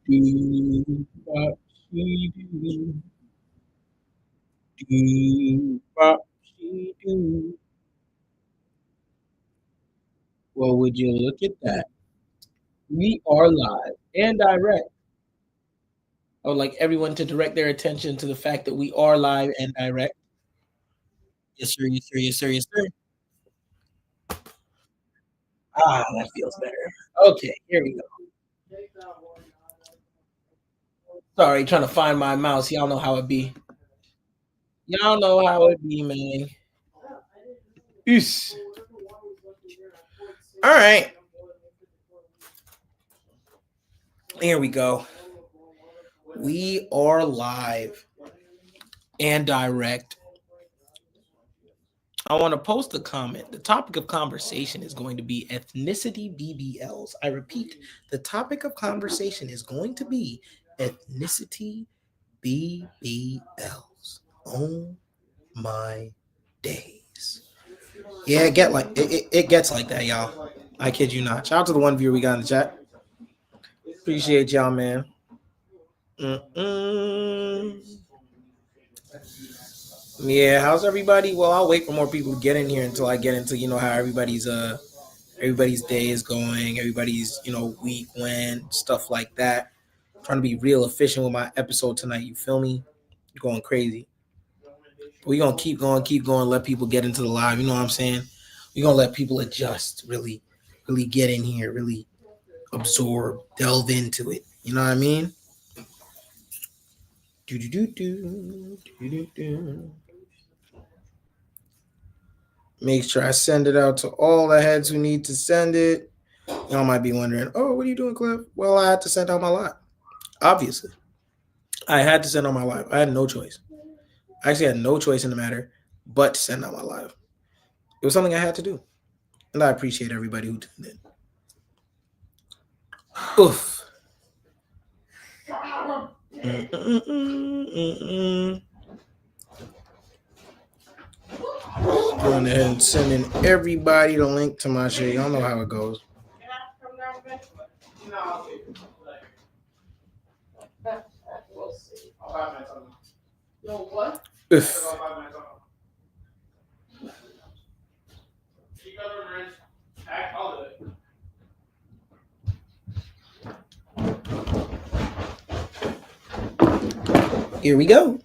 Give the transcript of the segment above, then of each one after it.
Do what she do, do what she do. Well, would you look at that? We are live and direct. I would like everyone to direct their attention to the fact that we are live and direct. Yes, sir. Yes, sir. Yes, sir. Yes, sir. Ah, that feels better. Okay, here we go. Sorry, trying to find my mouse. Y'all know how it be. Y'all know how it be, man. Oos. All right. Here we go. We are live and direct. I want to post a comment. The topic of conversation is going to be ethnicity BBLs. I repeat, the topic of conversation is going to be ethnicity BBLs. Oh my days. Yeah, it gets like that, y'all. I kid you not. Shout out to the one viewer we got in the chat. Appreciate y'all, man. Mm-mm. Yeah, how's everybody? Well, I'll wait for more people to get in here until I get into how everybody's day is going, everybody's week went, stuff like that. I'm trying to be real efficient with my episode tonight. You feel me? Going crazy. We're gonna keep going, let people get into the live. You know what I'm saying? We're gonna let people adjust, really, really get in here, really absorb, delve into it. You know what I mean? Do do do do do do do. Make sure I send it out to all the heads who need to send it. Y'all might be wondering, oh, what are you doing, Cliff? Well, I had to send out my live. Obviously, I had to send out my live. I had no choice. I actually had no choice in the matter but to send out my live. It was something I had to do. And I appreciate everybody who tuned in. Oof. Going ahead and sending everybody the link to my shit. Y'all know how it goes. Oof. Here we go.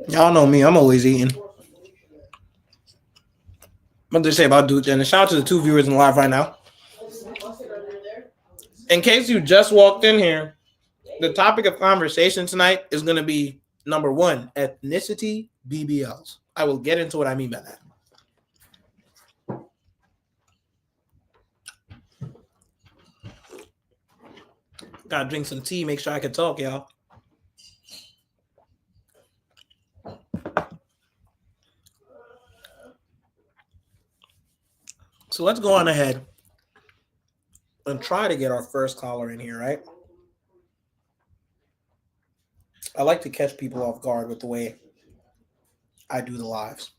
Y'all know me. I'm always eating. What did they say about dude? And shout out to the two viewers in live right now. In case you just walked in here, the topic of conversation tonight is going to be number one, ethnicity BBLs. I will get into what I mean by that. Gotta drink some tea, make sure I can talk, y'all. So let's go on ahead and try to get our first caller in here, right? I like to catch people off guard with the way I do the lives.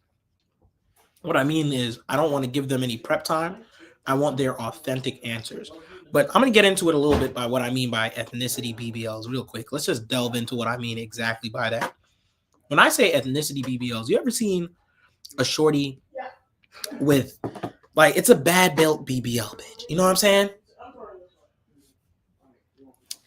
What I mean is I don't want to give them any prep time. I want their authentic answers. But I'm going to get into it a little bit by what I mean by ethnicity BBLs real quick. Let's just delve into what I mean exactly by that. When I say ethnicity BBLs, you ever seen a shorty with, like, it's a bad built BBL, bitch? You know what I'm saying?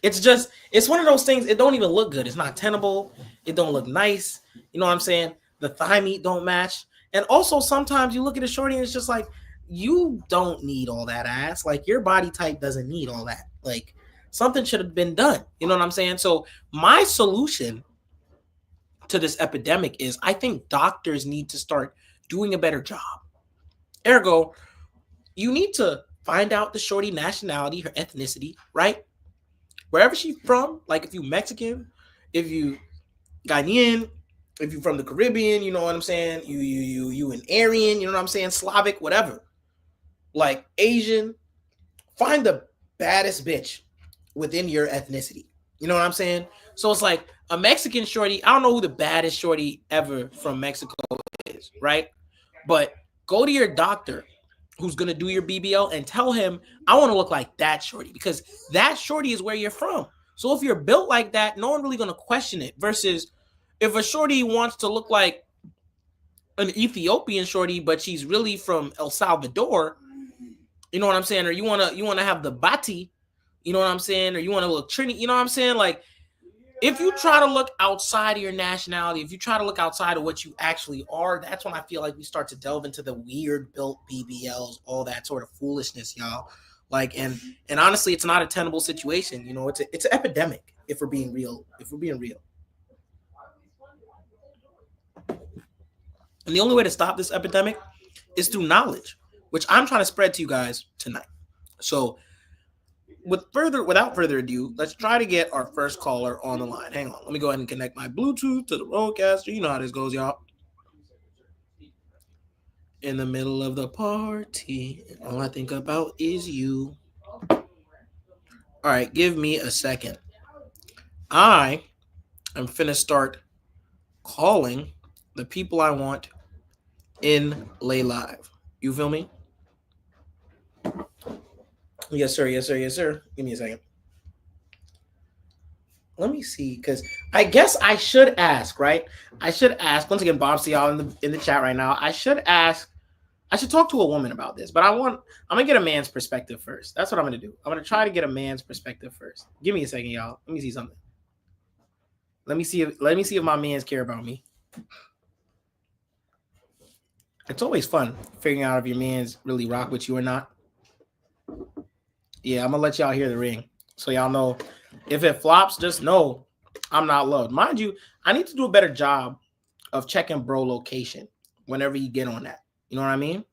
It's one of those things, it don't even look good. It's not tenable. It don't look nice. You know what I'm saying? The thigh meat don't match. And also sometimes you look at a shorty and it's just like, you don't need all that ass. Like, your body type doesn't need all that. Like, something should have been done. You know what I'm saying? So my solution to this epidemic is I think doctors need to start doing a better job. Ergo, you need to find out the shorty nationality, her ethnicity, right? Wherever she's from, like if you Mexican, if you Ghanaian, if you from the Caribbean, you know what I'm saying? You an Aryan, you know what I'm saying? Slavic, whatever. Like Asian, find the baddest bitch within your ethnicity. You know what I'm saying? So it's like a Mexican shorty. I don't know who the baddest shorty ever from Mexico is, right? But Go to your doctor who's going to do your BBL and tell him, I want to look like that shorty, because that shorty is where you're from. So if you're built like that, no one really going to question it. Versus if a shorty wants to look like an Ethiopian shorty, but she's really from El Salvador, you know what I'm saying? Or you wanna have the bati, you know what I'm saying? Or you want to look Trini, you know what I'm saying? Like, if you try to look outside of your nationality, if you try to look outside of what you actually are, that's when I feel like we start to delve into the weird built BBLs, all that sort of foolishness, y'all. Like, and honestly, it's not a tenable situation. You know, it's an epidemic. If we're being real, and the only way to stop this epidemic is through knowledge, which I'm trying to spread to you guys tonight. So, without further ado, let's try to get our first caller on the line. Hang on, let me go ahead and connect my Bluetooth to the Rodecaster. You know how this goes, y'all. In the middle of the party, all I think about is you. All right, give me a second. I am finna start calling the people I want in Lay Live. You feel me? Yes, sir. Yes, sir. Yes, sir. Give me a second. Let me see, because I guess I should ask, right? I should ask once again, Bob. See y'all in the chat right now. I should talk to a woman about this, but I'm gonna get a man's perspective first. That's what I'm gonna do. I'm gonna try to get a man's perspective first. Give me a second, y'all. Let me see something. Let me see if my mans care about me. It's always fun figuring out if your mans really rock with you or not. Yeah, I'm gonna let y'all hear the ring, so y'all know. If it flops, just know I'm not loved. Mind you, I need to do a better job of checking bro location whenever you get on that. You know what I mean?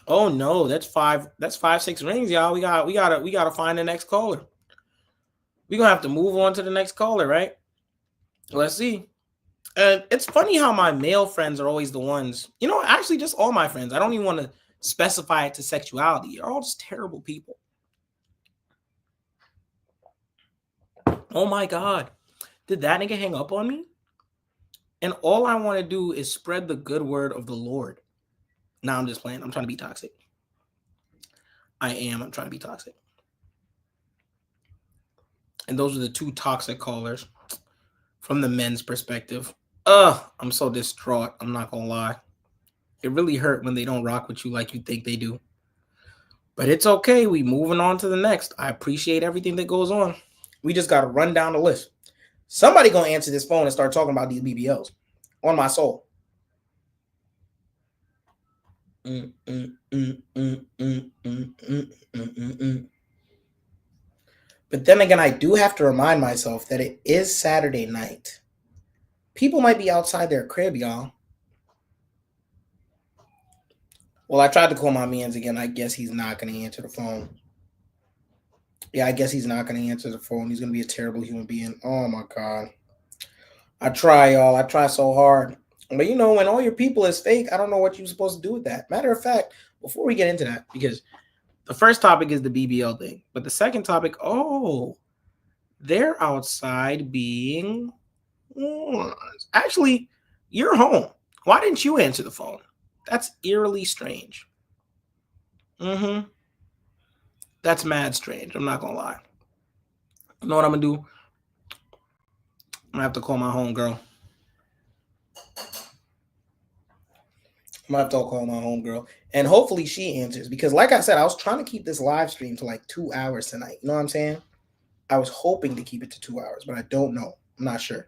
Oh no, that's 6 rings, y'all. We gotta find the next caller. We're gonna have to move on to the next caller, right? Let's see. And it's funny how my male friends are always the ones, you know, actually just all my friends. I don't even want to specify it to sexuality. They're all just terrible people. Oh my God. Did that nigga hang up on me? And all I want to do is spread the good word of the Lord. Nah, I'm just playing. I'm trying to be toxic. I'm trying to be toxic. And those are the two toxic callers from the men's perspective. I'm so distraught. I'm not going to lie. It really hurt when they don't rock with you like you think they do. But it's okay. We moving on to the next. I appreciate everything that goes on. We just got to run down the list. Somebody going to answer this phone and start talking about these BBLs. On my soul. But then again, I do have to remind myself that it is Saturday night. People might be outside their crib, y'all. Well, I tried to call my mans again. I guess he's not going to answer the phone. Yeah, I guess he's not going to answer the phone. He's going to be a terrible human being. Oh, my God. I try, y'all. I try so hard. But, you know, when all your people is fake, I don't know what you're supposed to do with that. Matter of fact, before we get into that, because the first topic is the BBL thing. But the second topic, they're outside being... Actually, you're home. Why didn't you answer the phone? That's eerily strange. That's mad strange. I'm not going to lie. You know what I'm going to do? I'm going to have to call my homegirl. And hopefully she answers. Because like I said, I was trying to keep this live stream to like 2 hours tonight. You know what I'm saying? I was hoping to keep it to 2 hours, but I don't know. I'm not sure.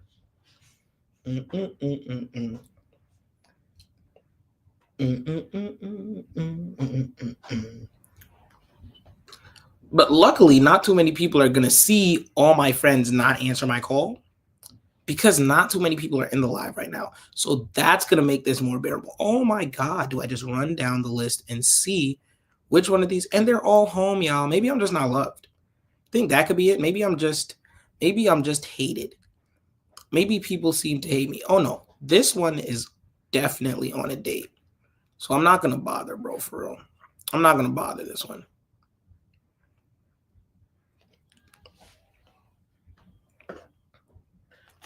But luckily, not too many people are going to see all my friends not answer my call, because not too many people are in the live right now. So that's going to make this more bearable. Oh my God. Do I just run down the list and see which one of these? And they're all home, y'all. Maybe I'm just not loved. I think that could be it. Maybe I'm just hated. Maybe people seem to hate me. Oh no, this one is definitely on a date. So I'm not going to bother, bro, for real. I'm not going to bother this one.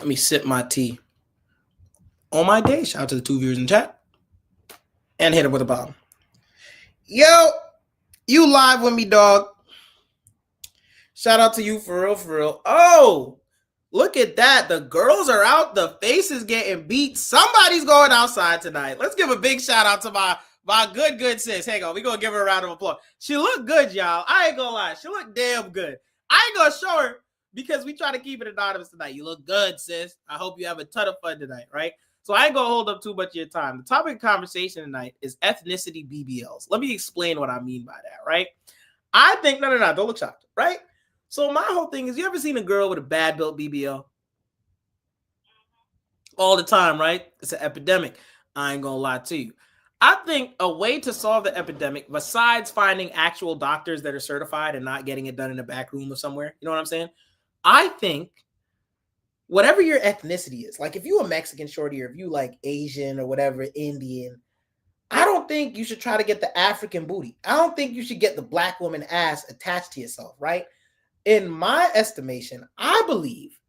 Let me sip my tea on my day. Shout out to the 2 viewers in chat. And hit it with a bomb. Yo, you live with me, dog. Shout out to you for real, for real. Oh, look at that. The girls are out. The face is getting beat. Somebody's going outside tonight. Let's give a big shout out to my good sis. Hang on. We're going to give her a round of applause. She looked good, y'all. I ain't going to lie. She looked damn good. I ain't going to show her because we try to keep it anonymous tonight. You look good, sis. I hope you have a ton of fun tonight, right? So I ain't going to hold up too much of your time. The topic of conversation tonight is ethnicity BBLs. Let me explain what I mean by that, right? I think, no, don't look shocked, right? So my whole thing is, you ever seen a girl with a bad built BBL? All the time, right? It's an epidemic. I ain't gonna lie to you. I think a way to solve the epidemic, besides finding actual doctors that are certified and not getting it done in a back room or somewhere, you know what I'm saying? I think whatever your ethnicity is, like if you a Mexican shorty or if you like Asian or whatever, Indian, I don't think you should try to get the African booty. I don't think you should get the black woman ass attached to yourself, right? In my estimation, I believe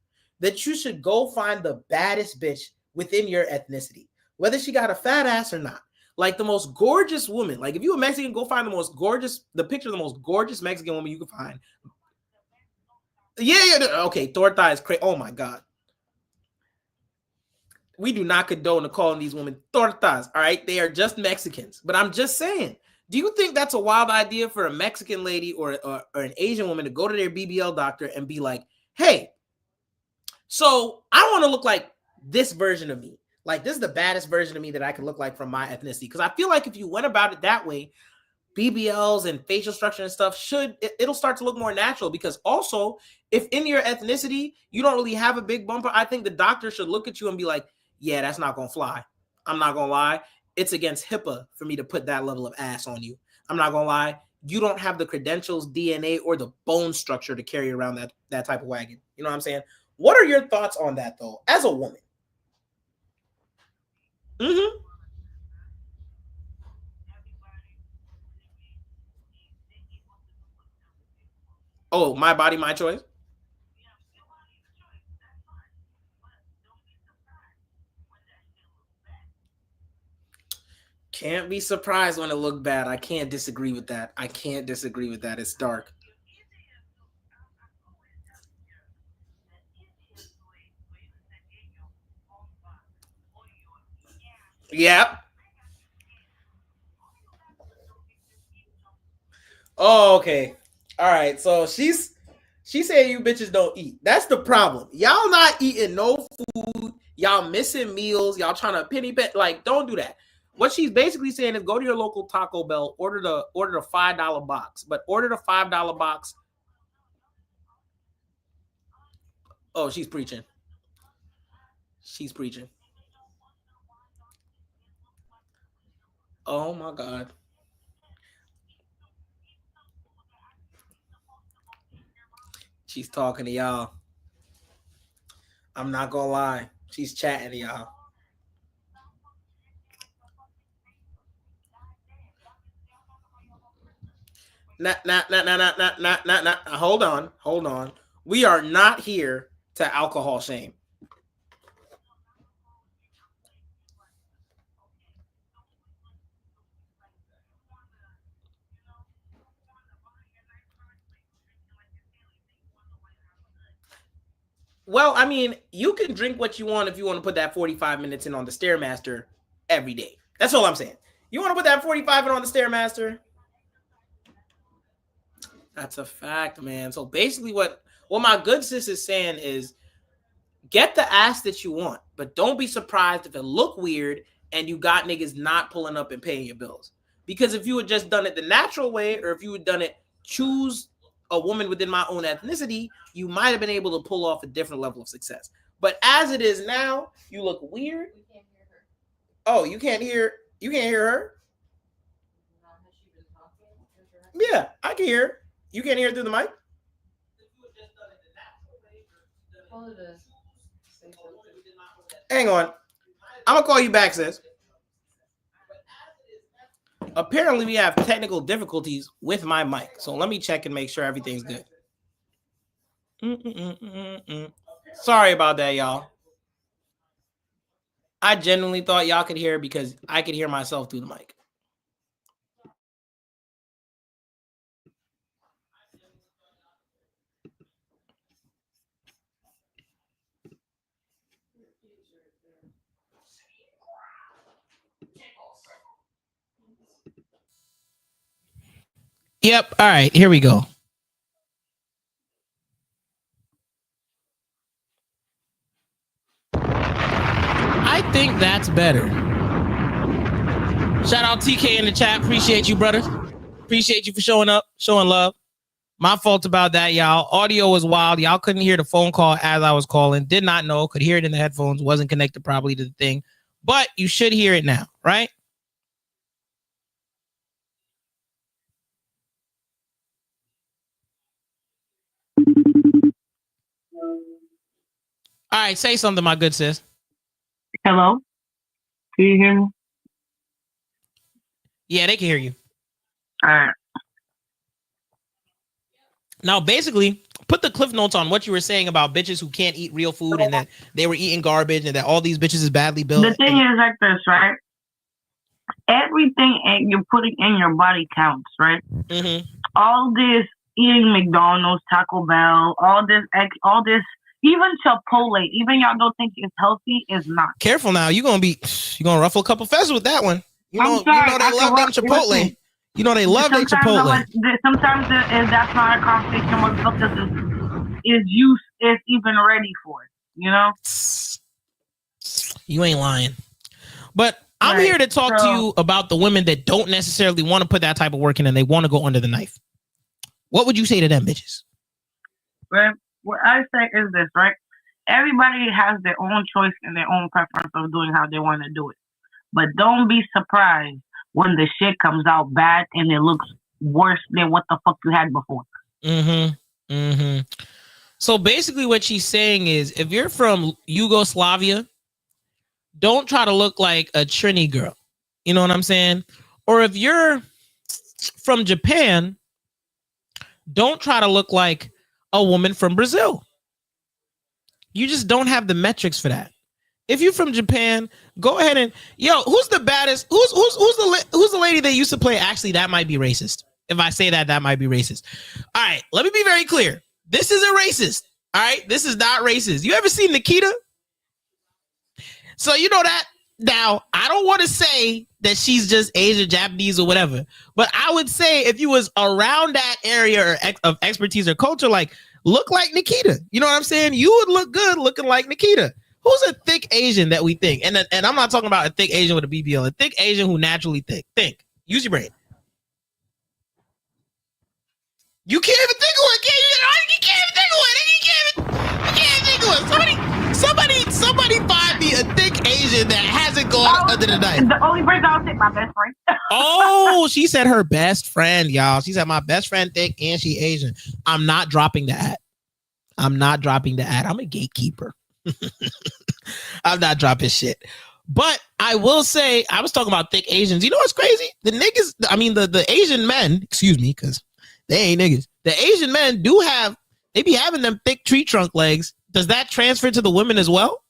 that you should go find the baddest bitch within your ethnicity, whether she got a fat ass or not. Like the most gorgeous woman. Like if you a Mexican, go find the picture of the most gorgeous Mexican woman you can find. Yeah. Okay, torta is crazy. Oh my God. We do not condone calling these women tortas, all right? They are just Mexicans. But I'm just saying, do you think that's a wild idea for a Mexican lady or an Asian woman to go to their BBL doctor and be like, hey, so I want to look like this version of me. Like this is the baddest version of me that I can look like from my ethnicity. Because I feel like if you went about it that way, BBLs and facial structure and stuff it'll start to look more natural. Because also, if in your ethnicity you don't really have a big bumper, I think the doctor should look at you and be like, yeah, that's not gonna fly. I'm not gonna lie. It's against HIPAA for me to put that level of ass on you. I'm not gonna lie. You don't have the credentials, DNA, or the bone structure to carry around that type of wagon. You know what I'm saying? What are your thoughts on that, though, as a woman? Mm-hmm. Oh, my body, my choice. Can't be surprised when it looked bad. I can't disagree with that. It's dark. Yep. Oh, okay. All right. So she said you bitches don't eat. That's the problem. Y'all not eating no food. Y'all missing meals. Y'all trying to penny pet. Like, don't do that. What she's basically saying is go to your local Taco Bell, order the $5 box, but order the $5 box. Oh, she's preaching. She's preaching. Oh my God. She's talking to y'all. I'm not gonna lie. She's chatting to y'all. Not. Hold on. We are not here to alcohol shame. Well, I mean, you can drink what you want if you want to put that 45 minutes in on the Stairmaster every day. That's all I'm saying. You want to put that 45 in on the Stairmaster? That's a fact, man. So basically what my good sis is saying is get the ass that you want, but don't be surprised if it look weird and you got niggas not pulling up and paying your bills. Because if you had just done it the natural way, or if you had done it choose a woman within my own ethnicity, you might have been able to pull off a different level of success. But as it is now, you look weird. Oh, you can't hear her? Yeah, I can hear her. You can't hear her through the mic? Hang on. I'm gonna call you back, sis. Apparently, we have technical difficulties with my mic, so let me check and make sure everything's good. Sorry about that, y'all. I genuinely thought y'all could hear because I could hear myself through the mic. Yep. All right. Here we go. I think that's better. Shout out TK in the chat. Appreciate you, brother. Appreciate you for showing up, showing love. My fault about that, y'all. Audio was wild. Y'all couldn't hear the phone call as I was calling. Did not know. Could hear it in the headphones. Wasn't connected properly to the thing. But you should hear it now, right? All right, say something, my good sis. Hello? Can you hear me? Yeah, they can hear you. All right. Now, basically, put the cliff notes on what you were saying about bitches who can't eat real food and that they were eating garbage and that all these bitches is badly built. The thing is like this, right? Everything you're putting in your body counts, right? Mm-hmm. All this eating McDonald's, Taco Bell, all this, even Chipotle, even y'all don't think it's healthy, is not. Careful now, you're gonna ruffle a couple feathers with that one. You know they love them Chipotle. Listen, you know they love their Chipotle. Sometimes that's not a conversation with because is even ready for it. You know. You ain't lying, but I'm here to talk to you about the women that don't necessarily want to put that type of work in and they want to go under the knife. What would you say to them bitches? Right. What I say is this, right? Everybody has their own choice and their own preference of doing how they want to do it. But don't be surprised when the shit comes out bad and it looks worse than what the fuck you had before. Mm-hmm. Mm-hmm. So basically what she's saying is if you're from Yugoslavia, don't try to look like a Trini girl. You know what I'm saying? Or if you're from Japan, don't try to look like a woman from Brazil. You just don't have the metrics for that. If you're from Japan, go ahead and who's the baddest? Who's the lady that used to play? Actually, that might be racist. If I say that might be racist. All right, let me be very clear. This isn't racist. All right, this is not racist. You ever seen Nikita? So you know that. Now, I don't want to say that she's just Asian, Japanese, or whatever, but I would say if you was around that area of expertise or culture, like look like Nikita. You know what I'm saying? You would look good looking like Nikita. Who's a thick Asian that we think? And I'm not talking about a thick Asian with a BBL, a thick Asian who naturally thick. Think. Use your brain. You can't even think of it. You can't even think of it. You can't think of it. Somebody find me a thick Asian that hasn't gone under the knife. The only person I'll take my best friend. Oh, she said her best friend, y'all. She said my best friend thick and she Asian. I'm not dropping the ad. I'm a gatekeeper. I'm not dropping shit. But I will say, I was talking about thick Asians. You know what's crazy? The niggas, I mean, the Asian men, excuse me, because they ain't niggas. The Asian men they be having them thick tree trunk legs. Does that transfer to the women as well?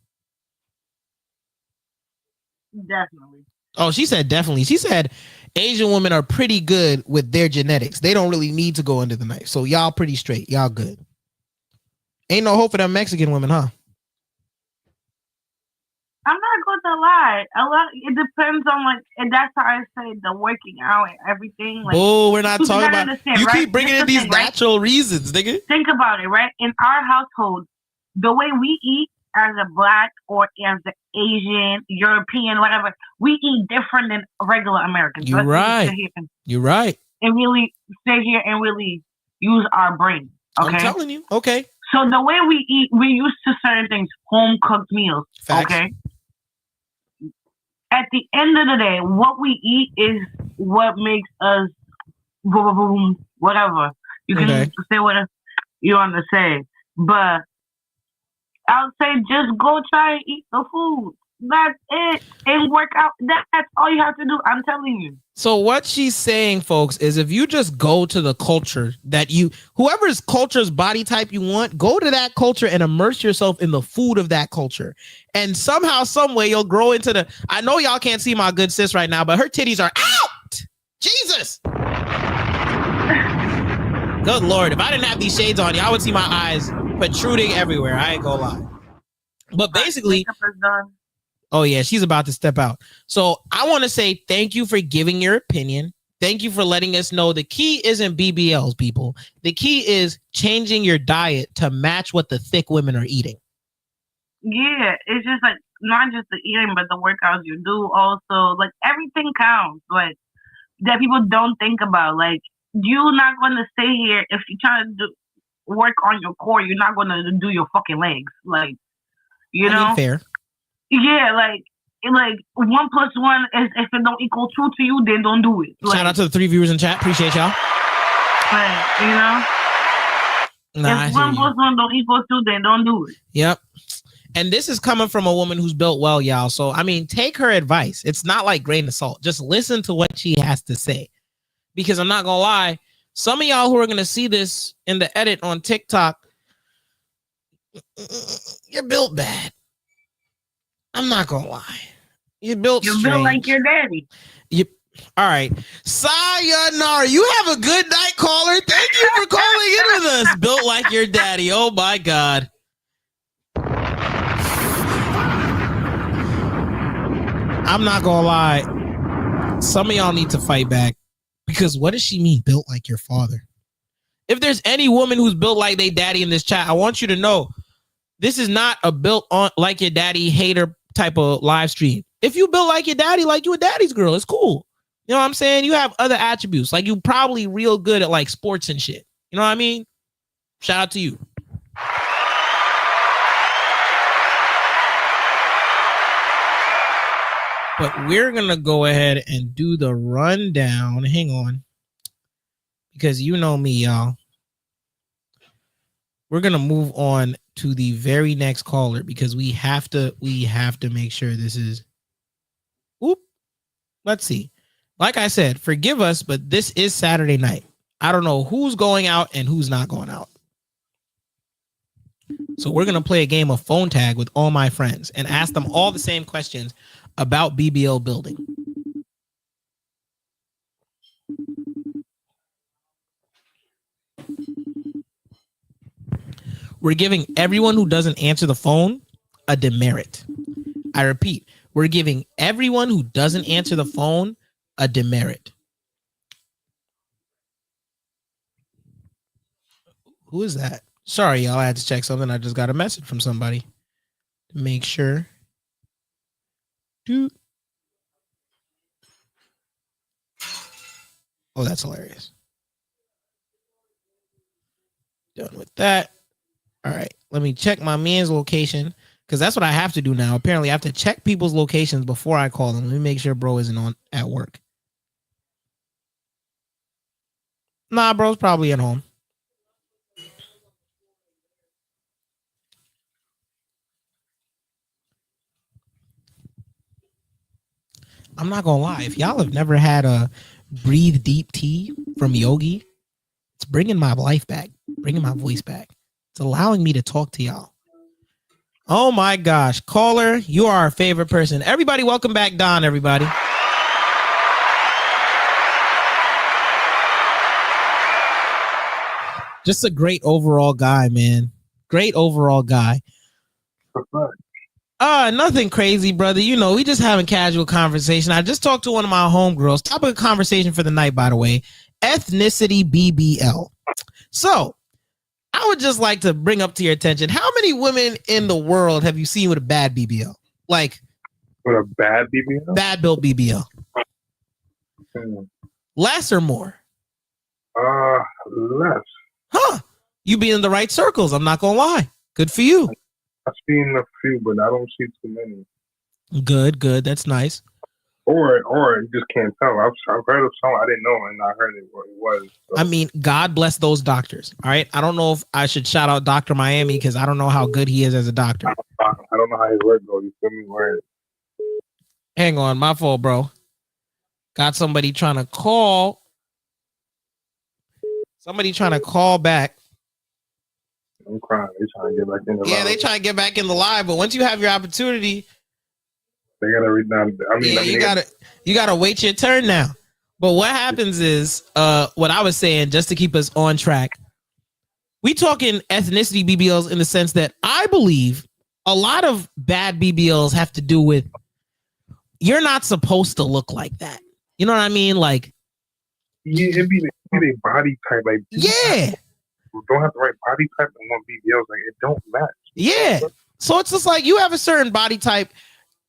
Definitely. Oh, she said definitely. She said Asian women are pretty good with their genetics. They don't really need to go under the knife. So y'all pretty straight. Y'all good. Ain't no hope for them Mexican women, huh? I'm not going to lie. It depends on and that's how I say the working out and everything. We're not talking about. You right? keep bringing in these natural reasons, nigga. Think about it, right? In our household, the way we eat as a Black or as an Asian, European, whatever, we eat different than regular Americans. You're right. You're right. And really stay here and really use our brain. Okay? I'm telling you. Okay. So the way we eat, we're used to certain things, home cooked meals. Facts. Okay. At the end of the day, what we eat is what makes us boom, boom, whatever. You can say whatever you want to say. But I would say just go try and eat the food. That's it. And work out. That's all you have to do. I'm telling you. So what she's saying, folks, is if you just go to the culture that whoever's culture's body type you want, go to that culture and immerse yourself in the food of that culture. And somehow, some way, you'll grow into I know y'all can't see my good sis right now, but her titties are out. Jesus. Good Lord. If I didn't have these shades on, y'all would see my eyes protruding everywhere. I ain't gonna lie. But basically, oh yeah, she's about to step out. So I want to say thank you for giving your opinion. Thank you for letting us know the key isn't BBLs, people. The key is changing your diet to match what the thick women are eating. Yeah, it's just like not just the eating, but the workouts you do also. Like everything counts. Like that people don't think about. Like you're not going to stay here if you're trying to work on your core. You're not going to do your fucking legs. Like you know, fair. Yeah, like 1 + 1 is if it don't equal 2 to you, then don't do it. Shout out to the 3 viewers in chat. Appreciate y'all. Like, you know, if 1 + 1 don't equal 2, then don't do it. Yep. And this is coming from a woman who's built well, y'all. So I mean, take her advice. It's not like grain of salt. Just listen to what she has to say. Because I'm not gonna lie, some of y'all who are gonna see this in the edit on TikTok, you're built bad. I'm not gonna lie. You're built like your daddy. All right. Sayonara. You have a good night, caller. Thank you for calling in with us. Built like your daddy. Oh my God. I'm not gonna lie. Some of y'all need to fight back. Because what does she mean, built like your father? If there's any woman who's built like they daddy in this chat, I want you to know this is not a built on like your daddy hater type of live stream. If you built like your daddy, like you a daddy's girl, it's cool. You know what I'm saying? You have other attributes. Like you probably real good at like sports and shit. You know what I mean? Shout out to you. But we're going to go ahead and do the rundown. Hang on. Because you know me, y'all. We're going to move on to the very next caller because we have to make sure this is. Oop. Let's see. Like I said, forgive us, but this is Saturday night. I don't know who's going out and who's not going out. So we're going to play a game of phone tag with all my friends and ask them all the same questions about BBL building. We're giving everyone who doesn't answer the phone a demerit. I repeat, we're giving everyone who doesn't answer the phone a demerit. Who is that? Sorry, y'all. I had to check something. I just got a message from somebody to make sure. Dude. Oh, that's hilarious. Done with that. All right, let me check my man's location because that's what I have to do now. Apparently, I have to check people's locations before I call them. Let me make sure bro isn't on at work. Nah, bro's probably at home. I'm not gonna lie. If y'all have never had a breathe deep tea from Yogi, it's bringing my life back, bringing my voice back. It's allowing me to talk to y'all. Oh my gosh. Caller, you are our favorite person. Everybody, welcome back Don, everybody. Just a great overall guy, man. Great overall guy. Nothing crazy, brother. You know, we just having casual conversation. I just talked to one of my homegirls. Topic of conversation for the night, by the way. Ethnicity BBL. So, I would just like to bring up to your attention, how many women in the world have you seen with a bad BBL? Like, with a bad BBL? Bad built BBL. Less or more? Less. Huh. You be in the right circles. I'm not going to lie. Good for you. I've seen a few, but I don't see too many. Good. That's nice. Or you just can't tell. I've heard of some I didn't know, and I heard it what it was. So. I mean, God bless those doctors. All right. I don't know if I should shout out Dr. Miami because I don't know how good he is as a doctor. I don't know how his work goes. You feel me? Where Hang on, my fault, bro. Got somebody trying to call. Somebody trying to call back. I'm crying. They trying to get back in the live. Yeah, they trying to get back in the live, but once you have your opportunity, they gotta read down. You gotta wait your turn now. But what happens is, what I was saying, just to keep us on track, we talking ethnicity BBLs in the sense that I believe a lot of bad BBLs have to do with you're not supposed to look like that. You know what I mean? Like, yeah, it'd be their body type. Like, yeah, don't have the right body type and want BBLs. Like, it don't match. Yeah. So it's just like you have a certain body type.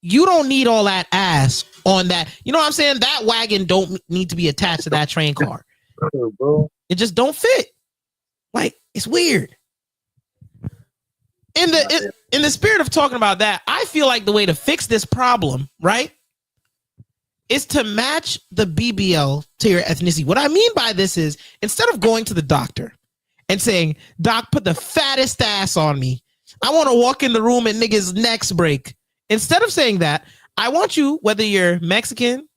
You don't need all that ass on that. You know what I'm saying? That wagon don't need to be attached to that train car. It just don't fit. Like, it's weird. In the spirit of talking about that, I feel like the way to fix this problem, right, is to match the BBL to your ethnicity. What I mean by this is, instead of going to the doctor and saying, "Doc, put the fattest ass on me. I want to walk in the room and niggas' necks break." Instead of saying that, I want you, whether you're Mexican,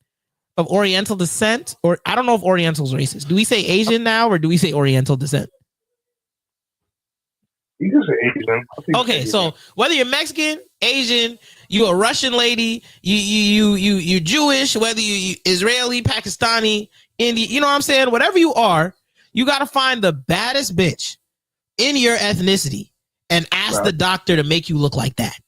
of Oriental descent, or I don't know if Oriental's racist. Do we say Asian now, or do we say Oriental descent? You can say Asian. Okay, so whether you're Mexican, Asian, you a Russian lady, you Jewish, whether you Israeli, Pakistani, Indian, you know what I'm saying? Whatever you are, you got to find the baddest bitch in your ethnicity and ask the doctor to make you look like that.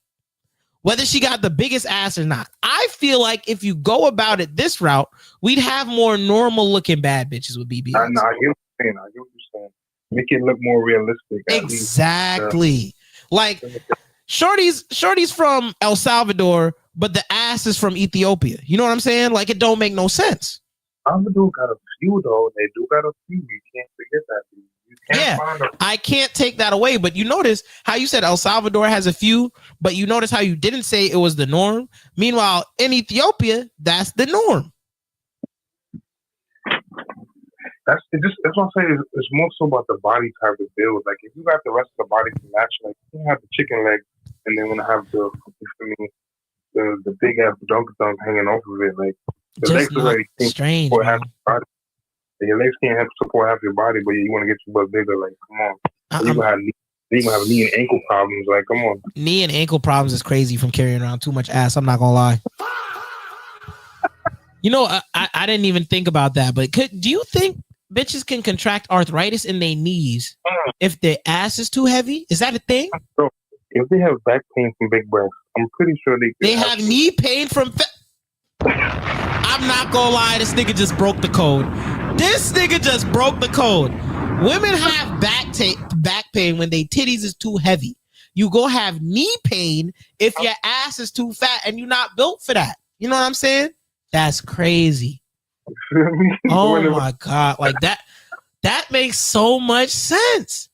Whether she got the biggest ass or not. I feel like if you go about it this route, we'd have more normal looking bad bitches with BBLs. I get what you're saying. Make it look more realistic. Exactly. Like Shorty's from El Salvador, but the ass is from Ethiopia. You know what I'm saying? Like, it don't make no sense. Salvador got a few though. They do got a few. You can't forget that. I can't take that away. But you notice how you said El Salvador has a few, but you notice how you didn't say it was the norm. Meanwhile, in Ethiopia, that's the norm. That's what I'm saying. It's more so about the body type of build. Like, if you got the rest of the body to match, like, you have the chicken leg, and then when I have the big ass dunk hanging off of it, like the legs already strange. Half your body. Your legs can't support half your body, but you want to get your butt bigger. Like, come on. You gonna have knee and ankle problems. Like, come on. Knee and ankle problems is crazy from carrying around too much ass. I'm not gonna lie. You know, I didn't even think about that. But do you think bitches can contract arthritis in their knees if their ass is too heavy? Is that a thing? So, if they have back pain from big breasts, I'm pretty sure they have knee pain from. I'm not gonna lie. This nigga just broke the code. Women have back pain when their titties is too heavy. You go have knee pain if your ass is too fat and you're not built for that. You know what I'm saying? That's crazy. Oh my God. Like that makes so much sense.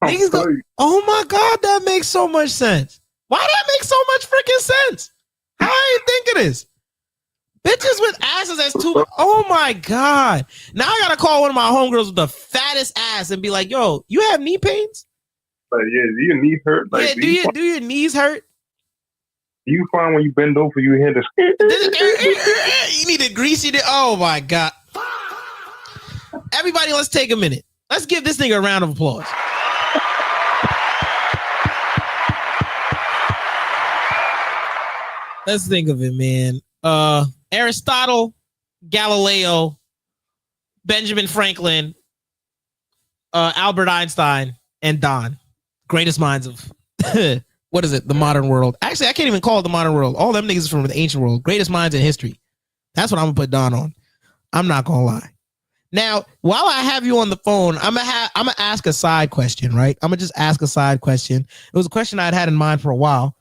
Niggas go, oh my God, that makes so much sense. Why that makes so much freaking sense? How I ain't think of this? Bitches with asses that's too. Oh my God. Now I gotta call one of my homegirls with the fattest ass and be like, "Yo, you have knee pains? Like, yeah, do your knees hurt? Like, yeah, do your knees hurt? Do you find when you bend over, you hear this? You need to grease it. Oh my God. Everybody, let's take a minute. Let's give this nigga a round of applause. Let's think of it, man. Aristotle, Galileo, Benjamin Franklin, Albert Einstein, and Don. Greatest minds of what is it? The modern world. Actually, I can't even call it the modern world. All them niggas is from the ancient world. Greatest minds in history. That's what I'm gonna put Don on. I'm not gonna lie. Now, while I have you on the phone, I'm gonna ask a side question, right? I'm gonna just ask a side question. It was a question I'd had in mind for a while.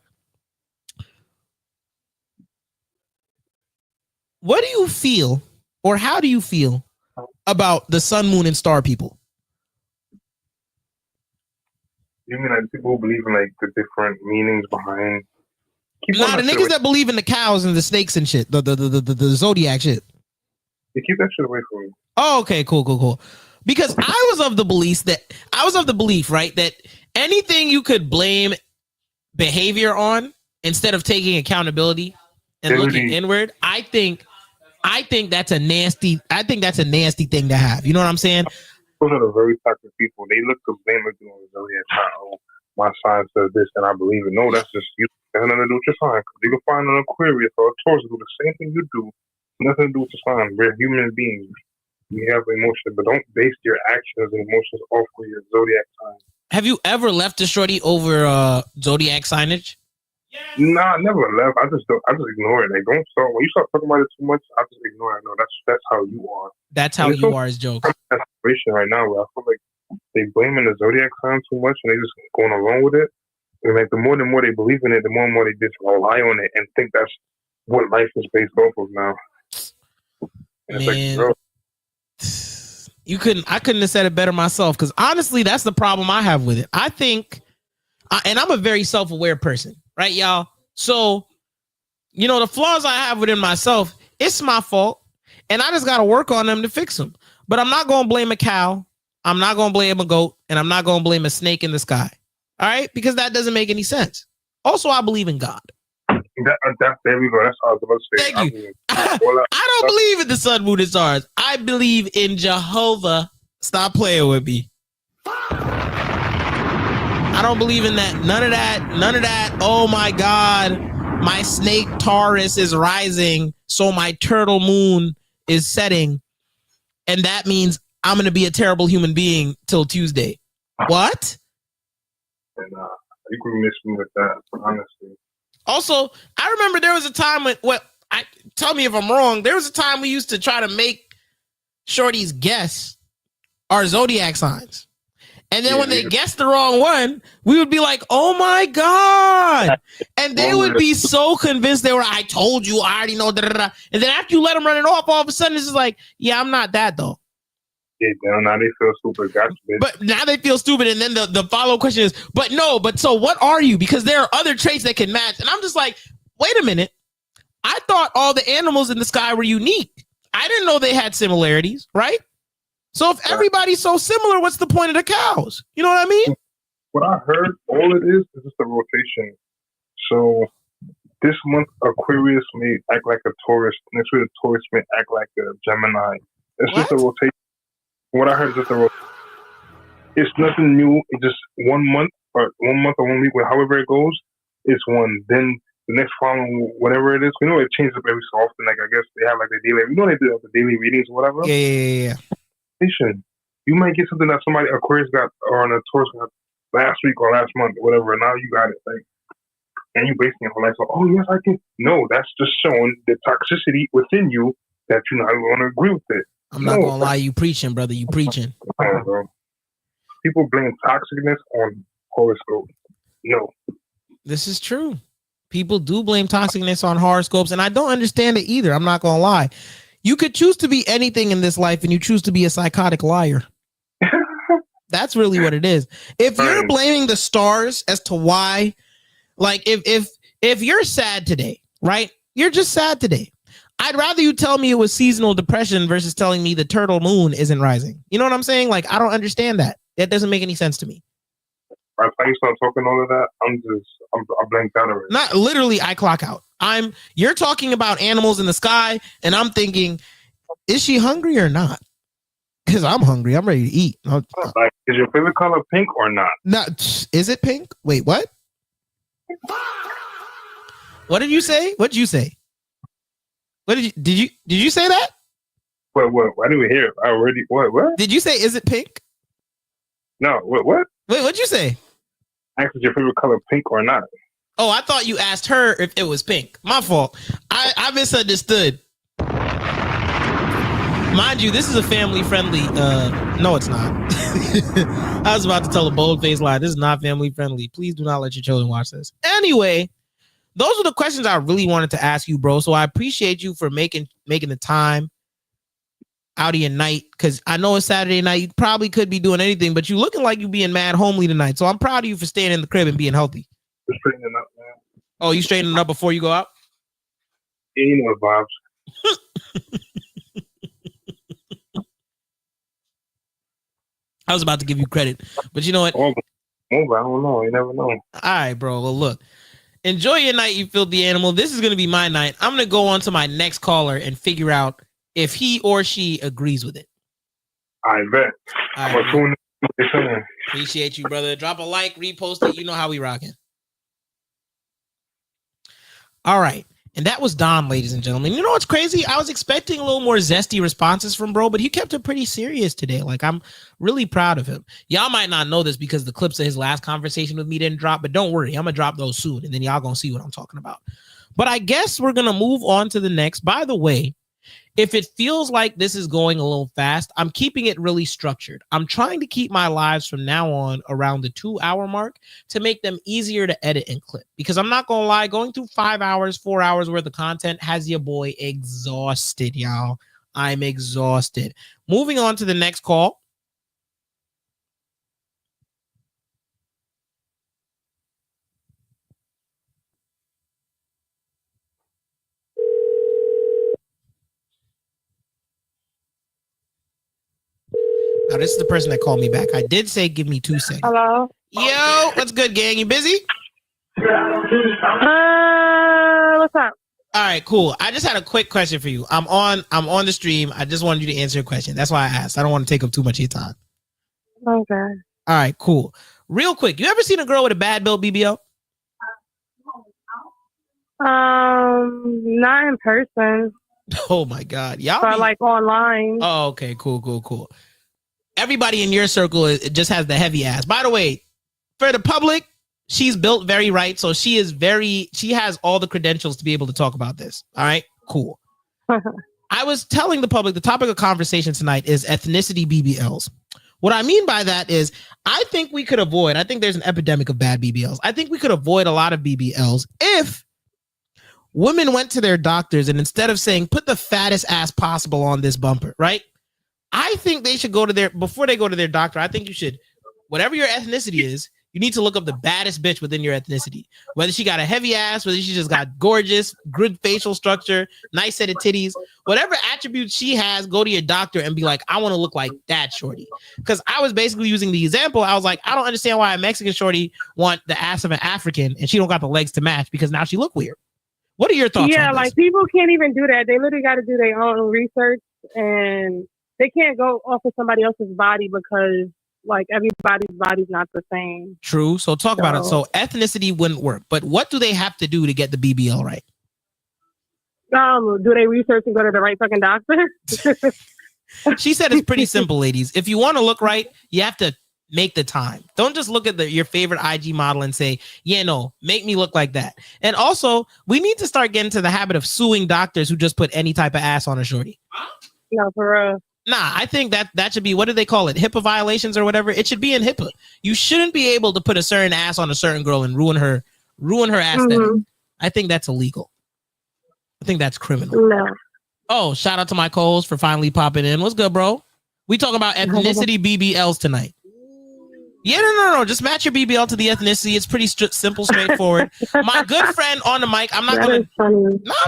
What do you feel, or how do you feel about the sun, moon, and star people? You mean like people who believe in like the different meanings behind? Nah, the niggas that believe in the cows and the snakes and shit, the zodiac shit. Yeah, keep that shit away from me. Oh, okay, cool. Because I was of the belief, right, that anything you could blame behavior on instead of taking accountability and looking inward, I think that's a nasty. I think that's a nasty thing to have. You know what I'm saying? Those are the very toxic people. They look to blame it on the zodiac sign. Oh, my sign says this, and I believe it. No, that's just you. It has nothing to do with your sign. You can find an Aquarius or a Taurus do the same thing you do. Nothing to do with your sign. We're human beings. We have emotions, but don't base your actions and emotions off of your zodiac sign. Have you ever left a shorty over zodiac signage? Nah, I never left. I just ignore it. Like, don't start when you start talking about it too much. I just ignore it. No, that's how you are. That's how you are as jokes. That situation right now where I feel like they blaming the zodiac sign too much and they just going along with it. And like the more they believe in it, the more and more they just rely on it and think that's what life is based off of now. And Man, I couldn't have said it better myself, because honestly, that's the problem I have with it. I think, and I'm a very self-aware person, right, y'all? So, the flaws I have within myself, it's my fault, and I just got to work on them to fix them. But I'm not going to blame a cow. I'm not going to blame a goat, and I'm not going to blame a snake in the sky. All right? Because that doesn't make any sense. Also, I believe in God. There we go. That's what I was about to say. Thank you. I don't believe in the sun, moon, and stars. I believe in Jehovah. Stop playing with me. I don't believe in that. None of that. Oh my God. My snake Taurus is rising, so my turtle moon is setting. And that means I'm going to be a terrible human being till Tuesday. What? And you can miss me with that, honestly. Also, I remember there was a time when, tell me if I'm wrong, there was a time we used to try to make shorties guess our zodiac signs. And then when they guessed the wrong one, we would be like, oh my God. And they would be so convinced I told you, I already know. Da, da, da. And then after you let them run it off, all of a sudden it's just like, yeah, I'm not that though. Yeah, now they feel stupid. Gotcha, but now they feel stupid. And then the follow-up question is, but so what are you? Because there are other traits that can match. And I'm just like, wait a minute. I thought all the animals in the sky were unique. I didn't know they had similarities, right? So if everybody's so similar, what's the point of the cows? You know what I mean? What I heard, all it is just a rotation. So this month, Aquarius may act like a Taurus. Next week, the Taurus may act like a Gemini. It's just a rotation. What I heard is just a rotation. It's nothing new. It's just 1 month or 1 week, however it goes, it's one. Then the next following, whatever it is, it changes up every so often. Like, I guess they have like the daily, they do the daily readings or whatever. Yeah. You might get something that somebody Aquarius got or on a Taurus got last week or last month or whatever, and now you got it. Like, and you basing it on like, oh yes, I can. No, that's just showing the toxicity within you that you're not going to agree with it. I'm not gonna lie, you preaching, brother. You preaching. People blame toxicness on horoscopes. No, this is true. People do blame toxicness on horoscopes, and I don't understand it either. I'm not gonna lie. You could choose to be anything in this life, and you choose to be a psychotic liar. That's really what it is. If you're blaming the stars as to why, like if you're sad today, right? You're just sad today. I'd rather you tell me it was seasonal depression versus telling me the turtle moon isn't rising. You know what I'm saying? Like, I don't understand that. That doesn't make any sense to me. Right, when you start talking all of that, I'm blanked out already. Not literally, I clock out. You're talking about animals in the sky, and I'm thinking, is she hungry or not? Because I'm hungry. I'm ready to eat. Like, is your favorite color pink or not? Not. Is it pink? Wait, what? What did you say? What did you say? What did you say that? What? I didn't even hear it. I already what? Did you say is it pink? No, what? Wait, what'd you say? Asked your favorite color pink or not? Oh, I thought you asked her if it was pink. My fault. I misunderstood. Mind you, this is a family friendly. No, it's not. I was about to tell a bold-faced lie. This is not family friendly. Please do not let your children watch this. Anyway, those are the questions I really wanted to ask you, bro. So I appreciate you for making the time out of your night, because I know it's Saturday night. You probably could be doing anything, but you looking like you being mad homely tonight. So I'm proud of you for staying in the crib and being healthy. Just straightening up, man. Oh, you straightening up before you go out? Yeah, you know, Bob's. I was about to give you credit, but you know what? I don't know. You never know. All right, bro. Well, look, Enjoy your night, you filthy animal. This is going to be my night. I'm going to go on to my next caller and figure out if he or she agrees with it. I bet. All right, man. Appreciate you, brother. Drop a like, repost it. You know how we rocking. All right. And that was Dom, ladies and gentlemen. You know what's crazy? I was expecting a little more zesty responses from bro, but he kept it pretty serious today. Like, I'm really proud of him. Y'all might not know this because the clips of his last conversation with me didn't drop, but don't worry. I'm going to drop those soon, and then y'all going to see what I'm talking about. But I guess we're going to move on to the next. By the way, if it feels like this is going a little fast, I'm keeping it really structured. I'm trying to keep my lives from now on around the 2-hour mark to make them easier to edit and clip. Because I'm not going to lie, going through 5 hours, 4 hours worth of content has your boy exhausted, y'all. I'm exhausted. Moving on to the next call. Now, this is the person that called me back. I did say give me 2 seconds. Hello? Yo, what's good, gang? You busy? What's up? All right, cool. I just had a quick question for you. I'm on the stream. I just wanted you to answer your question. That's why I asked. I don't want to take up too much of your time. Okay. All right, cool. Real quick, you ever seen a girl with a bad built BBL? Not in person, Oh my God, y'all. but like online. Oh, okay, cool. Everybody in your circle it just has the heavy ass. By the way, for the public, she's built very right, so she has all the credentials to be able to talk about this. All right, cool. I was telling the public the topic of conversation tonight is ethnicity BBLs. What I mean by that is I think there's an epidemic of bad BBLs. I think we could avoid a lot of BBLs if women went to their doctors and instead of saying, put the fattest ass possible on this bumper, right? I think they should before they go to their doctor, I think you should, whatever your ethnicity is, you need to look up the baddest bitch within your ethnicity. Whether she got a heavy ass, whether she just got gorgeous, good facial structure, nice set of titties, whatever attributes she has, go to your doctor and be like, I want to look like that shorty. Because I was basically using the example. I was like, I don't understand why a Mexican shorty want the ass of an African and she don't got the legs to match because now she look weird. What are your thoughts on this? Like people can't even do that. They literally got to do their own research and they can't go off of somebody else's body because like everybody's body's not the same. True. So talk about it. So ethnicity wouldn't work, but what do they have to do to get the BBL right? Do they research and go to the right fucking doctor? She said it's pretty simple, ladies. If you want to look right, you have to make the time. Don't just look at your favorite IG model and say, yeah, no, make me look like that. And also, we need to start getting to the habit of suing doctors who just put any type of ass on a shorty. No, for real. Nah, I think that should be, what do they call it? HIPAA violations or whatever. It should be in HIPAA. You shouldn't be able to put a certain ass on a certain girl and ruin her aesthetic. Mm-hmm. I think that's illegal. I think that's criminal. No. Oh, shout out to my co-host for finally popping in. What's good, bro? We talking about ethnicity BBLs tonight. Yeah, no. Just match your BBL to the ethnicity. It's pretty simple, straightforward. My good friend on the mic. I'm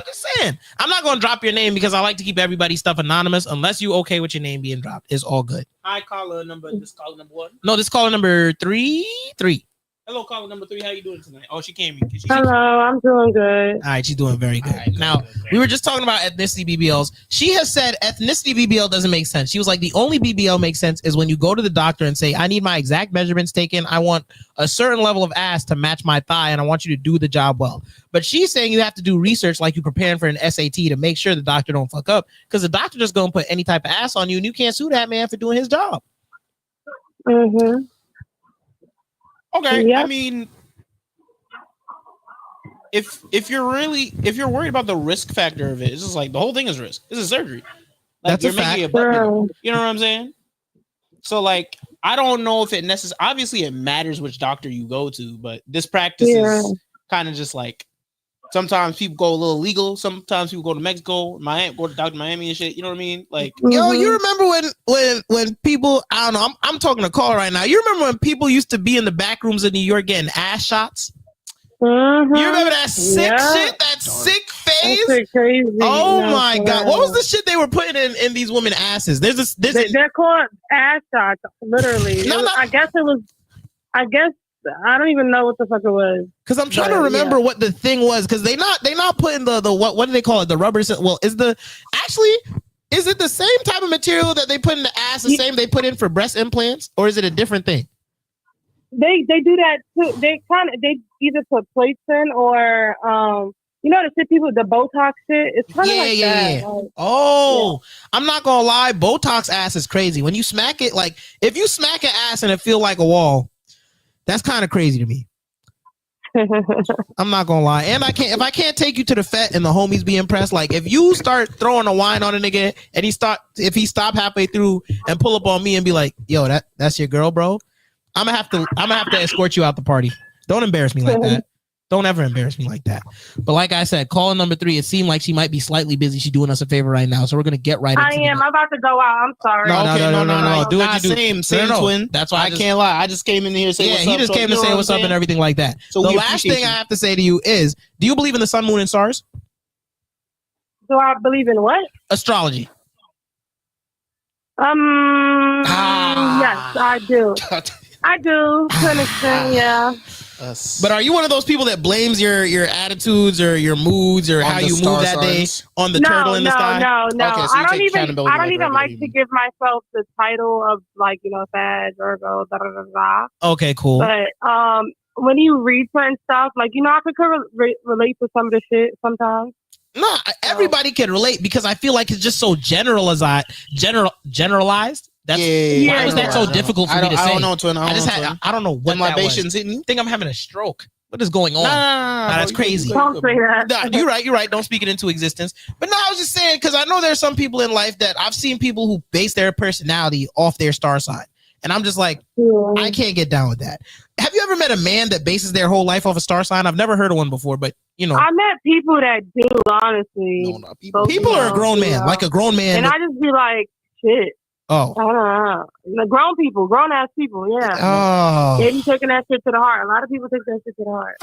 just saying. I'm not going to drop your name because I like to keep everybody's stuff anonymous unless you okay with your name being dropped. It's all good. Hi, caller number. This caller number one. No, this caller number 3. Hello, caller number 3. How you doing tonight? Oh, she came. Hello, I'm doing good. All right, she's doing very good. Right, now, we were just talking about ethnicity BBLs. She has said ethnicity BBL doesn't make sense. She was like, the only BBL makes sense is when you go to the doctor and say, I need my exact measurements taken. I want a certain level of ass to match my thigh, and I want you to do the job well. But she's saying you have to do research like you're preparing for an SAT to make sure the doctor don't fuck up, because the doctor just going to put any type of ass on you, and you can't sue that man for doing his job. Mm-hmm. Okay, yep. I mean, if you're worried about the risk factor of it, it's just like the whole thing is risk. This is surgery. Like, that's a fact. You know what I'm saying? So like, I don't know if it necessarily. Obviously, it matters which doctor you go to, but this practice is kind of just like. Sometimes people go a little legal. Sometimes people go to Mexico, Miami, go to Dr. Miami and shit. You know what I mean? Like, yo, you remember when people? I don't know. I'm talking to caller right now. You remember when people used to be in the back rooms of New York getting ass shots? Mm-hmm. You remember that sick shit? That sick phase? That's crazy. Oh my God! What was the shit they were putting in these women asses? They're called ass shots, literally. No. I guess I don't even know what the fuck it was. Because I'm trying to remember what the thing was. Because they not putting the what do they call it? The rubber. Well, is it the same type of material that they put in the ass? The same they put in for breast implants, or is it a different thing? They do that too. They either put plates in or the shit people the Botox shit. It's kind of that. Yeah. Like, I'm not gonna lie. Botox ass is crazy. When you smack it, like if you smack an ass and it feel like a wall, that's kind of crazy to me. I'm not gonna lie. And if I can't take you to the fet and the homies be impressed, like if you start throwing a wine on a nigga and if he stop halfway through and pull up on me and be like, yo, that's your girl, bro. I'm gonna have to escort you out the party. Don't embarrass me like that. Don't ever embarrass me like that. But like I said, caller number 3, it seemed like she might be slightly busy. She's doing us a favor right now. So we're going to get right into it. I'm about to go out. I'm sorry. No. Do what you Same do. twin. That's why I can't lie. I just came in here saying what's up. He just came to say what's up and everything like that. So the last thing I have to say to you is, do you believe in the sun, moon, and stars? Do I believe in what? Astrology. Yes, I do. I do. Yeah. But are you one of those people that blames your attitudes or your moods or how you move that day on the turtle in the sky? No. Okay, so I don't even like human. to give myself the title of Sag, Virgo, Okay, cool. But when you read certain stuff, I could relate to some of the shit sometimes. No, everybody can relate because I feel like it's just so generalized. Why is that so difficult for me to say? I don't know, twin. I don't know what that was. Hitting you? I think I'm having a stroke. What is going on? Nah, that's crazy. Don't say that. Nah, you're right. Don't speak it into existence. But no, I was just saying because I know there's some people in life that I've seen people who base their personality off their star sign, and I'm just like, I can't get down with that. Have you ever met a man that bases their whole life off a star sign? I've never heard of one before, but I met people that do. Honestly, no, people. People are a grown man, like a grown man, and I just be like, shit. Oh, I don't know. The grown ass people, yeah. Oh, they be taking that shit to the heart. A lot of people take that shit to the heart.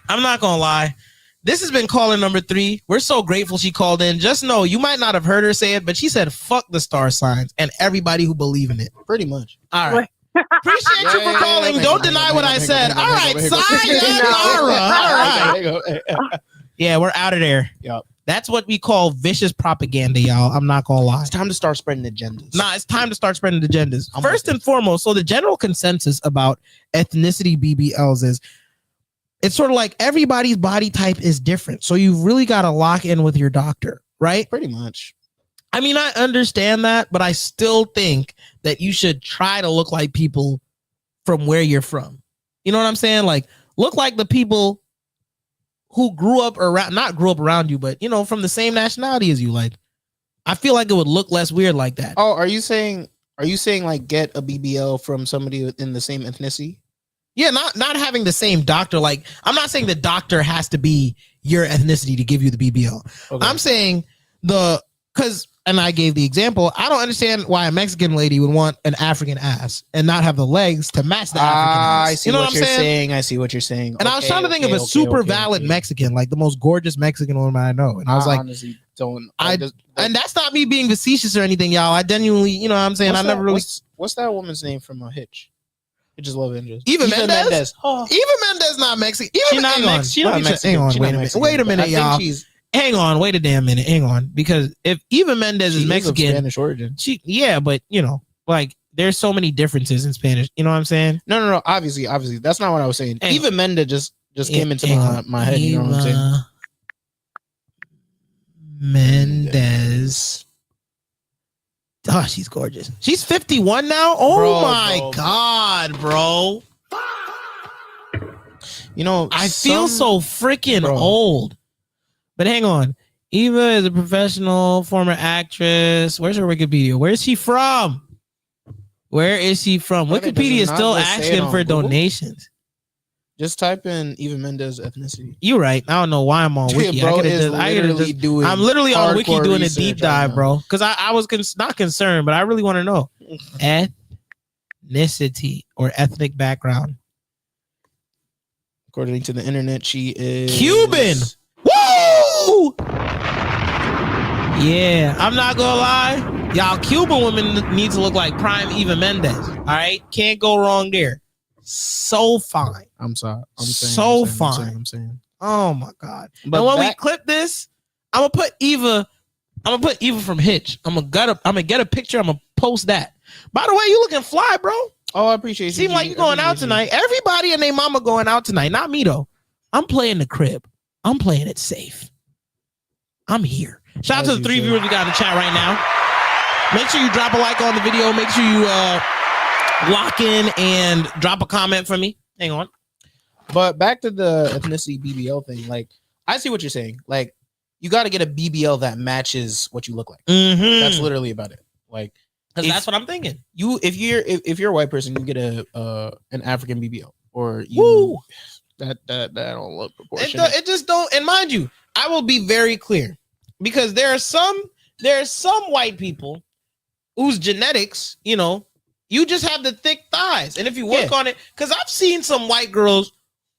I'm not gonna lie. This has been caller number 3. We're so grateful she called in. Just know you might not have heard her say it, but she said, "Fuck the star signs and everybody who believe in it." Pretty much. All right. Appreciate you for calling. Don't deny what I said. All right, sayonara. All right. Yeah, we're out of there. Yep. That's what we call vicious propaganda, y'all. I'm not gonna lie. It's time to start spreading agendas. Nah, it's time to start spreading agendas. First and foremost, so the general consensus about ethnicity BBLs is it's sort of like everybody's body type is different. So you've really got to lock in with your doctor, right? Pretty much. I mean, I understand that, but I still think that you should try to look like people from where you're from. You know what I'm saying? Like, look like the people who not grew up around you, but from the same nationality as you. Like, I feel like it would look less weird like that. Oh, are you saying like get a BBL from somebody in the same ethnicity? Yeah, not having the same doctor. Like, I'm not saying the doctor has to be your ethnicity to give you the BBL. Okay. I'm saying and I gave the example. I don't understand why a Mexican lady would want an African ass and not have the legs to match the African ass. I see what you're saying. I see what you're saying. And I was trying to think of a super valid Mexican, like the most gorgeous Mexican woman I know. And I was like, honestly don't. And that's not me being facetious or anything, y'all. I genuinely, you know what I'm saying? What's that woman's name from Hitch? Hitch's Love Interest. Eva Mendes? Oh. Eva Mendes not Mexican. She's not Mexican. Wait a minute, y'all. Hang on, wait a damn minute. Hang on. Because if Eva Mendes is Mexican, Spanish origin. But like there's so many differences in Spanish. You know what I'm saying? No. Obviously. That's not what I was saying. Eva Mendes just came into my head. You know what I'm saying? Mendes. Oh, she's gorgeous. She's 51 now. Oh my God, bro. I feel so freaking old. But hang on. Eva is a professional former actress. Where's her Wikipedia? Where's she from? Wikipedia is still asking for donations. Just type in Eva Mendes ethnicity. You're right. I don't know why I'm on Wiki. I'm literally on Wiki doing a deep dive, bro. Because I was not concerned, but I really want to know ethnicity or ethnic background. According to the internet, she is Cuban. Woo! Yeah, I'm not gonna lie. Y'all, Cuban women need to look like prime Eva Mendes. All right, can't go wrong there. so fine. I'm sorry. I'm saying, So I'm saying, fine. I'm saying. Oh my god! But and when we clip this, I'm gonna put Eva from Hitch. I'm gonna get a picture. I'm gonna post that. By the way, you looking fly, bro. Oh, I appreciate you. Seem like you going out tonight. Everybody and their mama going out tonight. Not me though. I'm playing the crib. I'm playing it safe. I'm here. Shout out to the 3 viewers we got in the chat right now. Make sure you drop a like on the video. Make sure you lock in and drop a comment for me. Hang on. But back to the ethnicity BBL thing. Like, I see what you're saying. Like, you got to get a BBL that matches what you look like. Mm-hmm. That's literally about it. Like, because that's what I'm thinking. If you're a white person, you get an African BBL, or you that don't look proportionate. It just don't. And mind you, I will be very clear, because there are some white people whose genetics, you just have the thick thighs, and if you work on it, because I've seen some white girls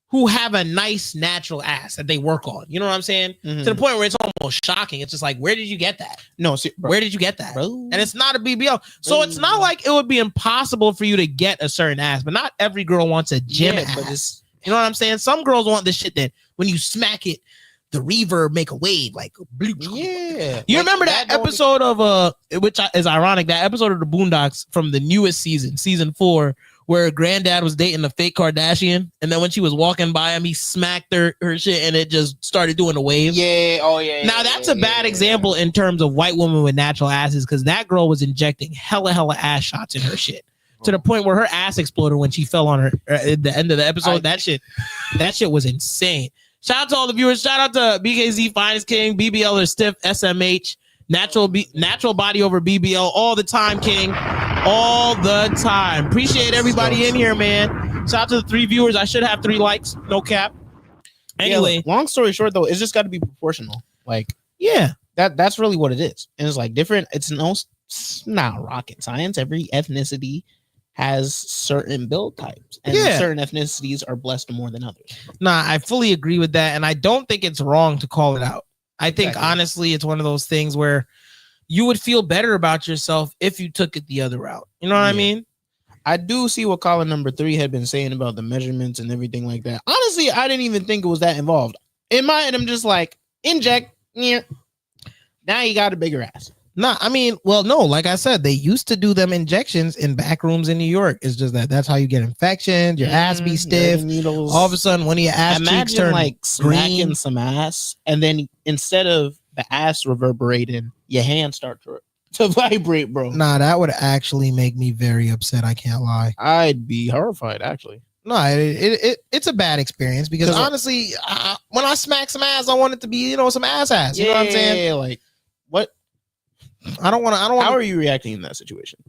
who have a nice natural ass that they work on. You know what I'm saying? Mm-hmm. To the point where it's almost shocking. It's just like, where did you get that? No, see, where did you get that? Bro. And it's not a BBL. So it's not like it would be impossible for you to get a certain ass, but not every girl wants a gym ass. But you know what I'm saying? Some girls want the shit that when you smack it, the reverb make a wave like yeah. You remember that episode of which is ironic, that episode of the Boondocks from the newest season 4, where Granddad was dating a fake Kardashian, and then when she was walking by him, he smacked her shit, and it just started doing a wave. Yeah, oh yeah. Now that's a bad example in terms of white women with natural asses, because that girl was injecting hella ass shots in her shit to the point where her ass exploded when she fell on her at the end of the episode. That shit was insane. Shout out to all the viewers. Shout out to BKZ Finest King, BBL or Stiff, SMH, natural body over BBL all the time, King. All the time. Appreciate everybody in here, man. Shout out to the 3 viewers. I should have 3 likes. No cap. Anyway. Long story short, though, it's just got to be proportional. Like, yeah. That's really what it is. And it's like different. It's not rocket science. Every ethnicity has certain build types, and certain ethnicities are blessed more than others. Nah, I fully agree with that, and I don't think it's wrong to call it out. I think honestly, it's one of those things where you would feel better about yourself if you took it the other route. You know what I mean? I do see what caller number 3 had been saying about the measurements and everything like that. Honestly, I didn't even think it was that involved. In my head, I'm just like, inject. Yeah. Now you got a bigger ass. Nah, I mean, well, no, like I said, they used to do them injections in back rooms in New York. It's just that's how you get infections. Your ass be stiff. Needles. All of a sudden, one of your ass cheeks turn like smacking green. some ass, and then instead of the ass reverberating, your hands start to vibrate, bro. Nah, that would actually make me very upset. I can't lie. I'd be horrified, actually. No, it's a bad experience because honestly, when I smack some ass, I want it to be some ass. You know what I'm saying? Yeah, like what? I don't want. How are you reacting in that situation?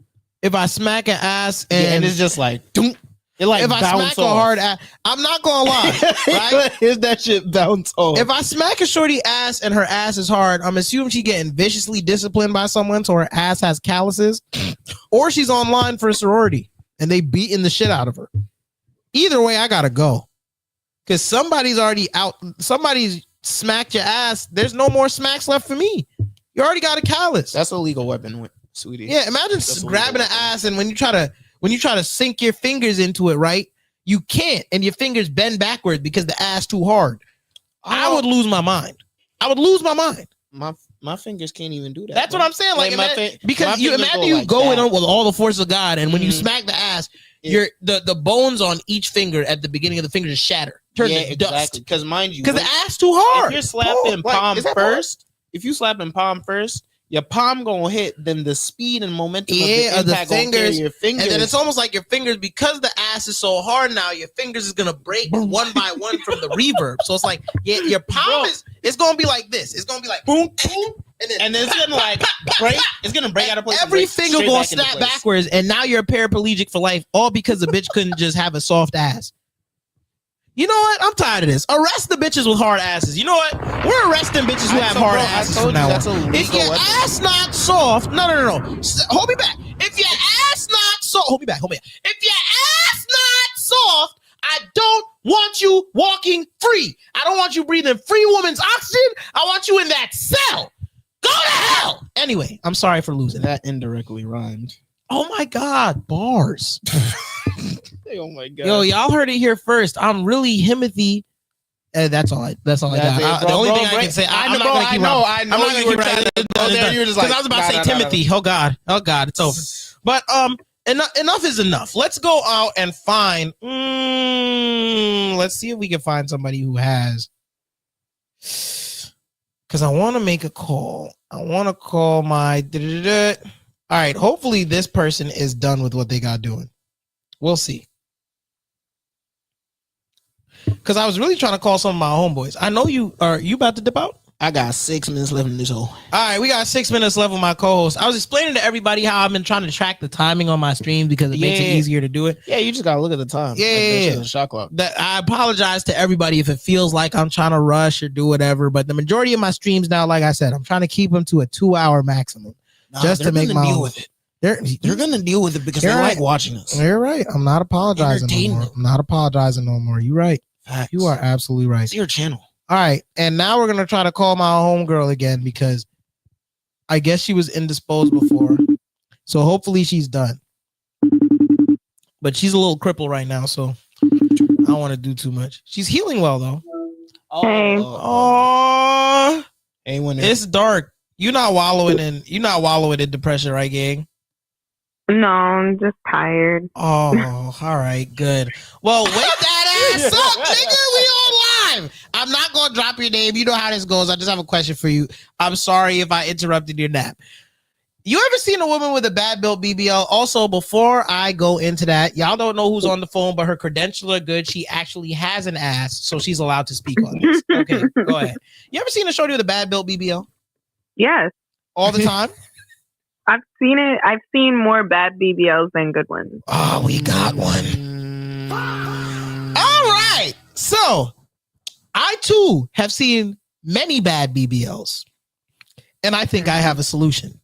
If I smack an ass and it's just like, doom, it like if I smack a hard ass, I'm not gonna lie, right? Is that shit bounce off? If I smack a shorty ass and her ass is hard, I'm assuming she's getting viciously disciplined by someone, so her ass has calluses, or she's online for a sorority and they beating the shit out of her. Either way, I gotta go because somebody's already out. Somebody's smacked your ass. There's no more smacks left for me. You already got a callus. That's a legal weapon, sweetie. Yeah, imagine grabbing an ass and when you try to sink your fingers into it, right? You can't, and your fingers bend backwards because the ass too hard. I would lose my mind. My fingers can't even do that. That's what I'm saying. Like, because you imagine you like go in with all the force of God, and when you smack the ass, the bones on each finger at the beginning of the finger just shatter, turn to dust. Because mind you, because the ass too hard. If you're slapping palm first, your palm gonna hit. Then the speed and momentum of the fingers, your fingers, and then it's almost like your fingers, because the ass is so hard now. Your fingers is gonna break one by one from the reverb. So it's like your palm it's gonna be like this. It's gonna be like boom, boom, and then it's gonna like break. It's gonna break out of place. Every finger gonna snap backwards, and now you're a paraplegic for life, all because the bitch couldn't just have a soft ass. You know what? I'm tired of this. Arrest the bitches with hard asses. You know what? We're arresting bitches who have hard asses from now on. If your ass not soft, no. Hold me back. If your ass not soft, hold me back. If your ass not soft, I don't want you walking free. I don't want you breathing free woman's oxygen. I want you in that cell. Go to hell. Anyway, I'm sorry for losing. That indirectly rhymed. Oh my God, bars. Oh my god. Yo, y'all heard it here first. I'm really Himothy. That's all I got. The only thing I can say, I'm not gonna keep know. I'm not gonna keep trying to go there. You were just like, because I was about to say Timothy. Oh God, it's over. But enough is enough. Let's go out and find. Let's see if we can find somebody who has. Because I want to make a call. I want to call my. All right. Hopefully, this person is done with what they got doing. We'll see. Because I was really trying to call some of my homeboys. I know you are. You about to dip out? I got 6 minutes left in this hole. All right, we got 6 minutes left with my co-host. I was explaining to everybody how I've been trying to track the timing on my stream because it makes it easier to do it. Yeah, you just gotta look at the time. Yeah, the shot clock. That I apologize to everybody if it feels like I'm trying to rush or do whatever. But the majority of my streams now, like I said, I'm trying to keep them to a 2-hour maximum, just to make my deal own. with it. They're gonna deal with it because they like watching us. You're right. I'm not apologizing no more. I'm not apologizing no more. You're right. Facts. You are absolutely right. It's your channel. All right, and now we're gonna try to call my homegirl again because I guess she was indisposed before, so hopefully she's done. But she's a little crippled right now, so I don't want to do too much. She's healing well though. Hey. Oh, hey, when it's dark. You're not wallowing in depression, right, gang? No, I'm just tired. Oh, all right, good. Well, wake that ass up, nigga. We on live. I'm not gonna drop your name. You know how this goes. I just have a question for you. I'm sorry if I interrupted your nap. You ever seen a woman with a bad built BBL? Also, before I go into that, y'all don't know who's on the phone, but her credentials are good. She actually has an ass, so she's allowed to speak on this. Okay, go ahead. You ever seen a shorty with a bad built BBL? Yes. All the time? I've seen it. I've seen more bad BBLs than good ones. Oh, we got one. All right. So, I too have seen many bad BBLs, and I think I have a solution.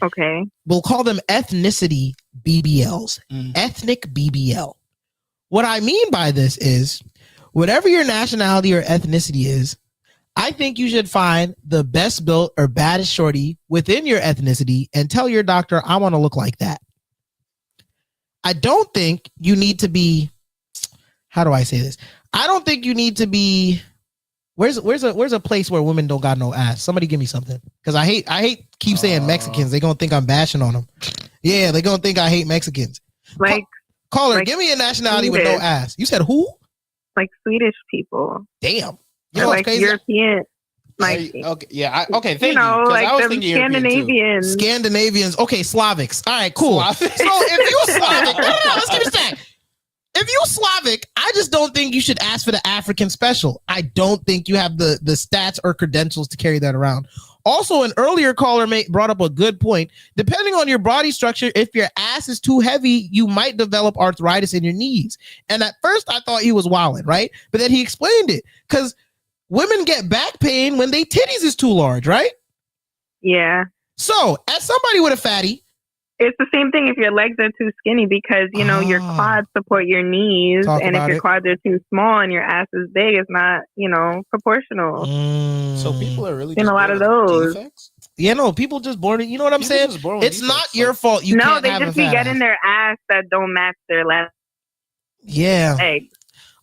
Okay. We'll call them ethnicity BBLs, ethnic BBL. What I mean by this is, whatever your nationality or ethnicity is, I think you should find the best built or baddest shorty within your ethnicity and tell your doctor, I want to look like that. I don't think you need to be, how do I say this? I don't think you need to be, where's a place where women don't got no ass? Somebody give me something. Because I hate keep saying Mexicans. They gonna think I'm bashing on them. Yeah, they gonna think I hate Mexicans. Like, caller, like give me a nationality with no ass. You said who? Like Swedish people. Damn. They're like crazy. European. Like, okay, yeah, okay, thank you know, you. like I was the thinking Scandinavians. Scandinavians. Okay, Slavics. All right, cool. So if you Slavic, no, let's give it a sec. If you Slavic, I just don't think you should ask for the African special. I don't think you have the stats or credentials to carry that around. Also, an earlier caller brought up a good point. Depending on your body structure, if your ass is too heavy, you might develop arthritis in your knees. And at first, I thought he was wilding, right? But then he explained it because women get back pain when they titties is too large, right? Yeah. So, as somebody with a fatty, it's the same thing if your legs are too skinny because, you know, your quads support your knees. And if your quads are too small and your ass is big, it's not, you know, proportional. So people are really in a lot of those. Defects? Yeah, no, people just born, you know what I'm saying? It's not your fault. You no, can't they have just a be fat getting ass. their ass that don't match their left Yeah. leg.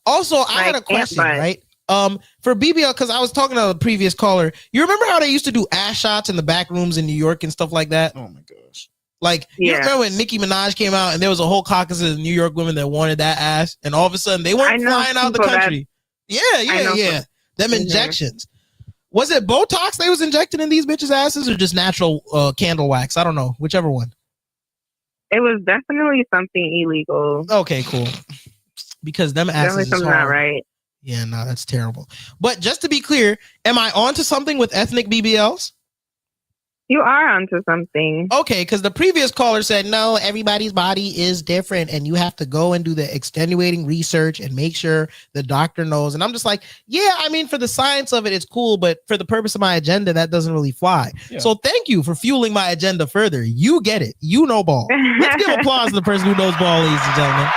Also, I had a question, right? For BBL, because I was talking to a previous caller. You remember how they used to do ass shots in the back rooms in New York and stuff like that? Oh my gosh. Like, you remember when Nicki Minaj came out and there was a whole caucus of New York women that wanted that ass, and all of a sudden they weren't flying out the country. Yeah. Them injections. Was it Botox they was injecting in these bitches' asses or just natural candle wax? I don't know. Whichever one. It was definitely something illegal. Okay, cool. Because them asses is something hard. not right. Yeah, no, that's terrible. But just to be clear, am I onto something with ethnic BBLs? You are onto something. Okay, because the previous caller said, no, everybody's body is different and you have to go and do the extenuating research and make sure the doctor knows. And I'm just like, yeah, I mean, for the science of it, it's cool. But for the purpose of my agenda, that doesn't really fly. Yeah. So thank you for fueling my agenda further. You get it. You know ball. Let's give applause to the person who knows ball, ladies and gentlemen.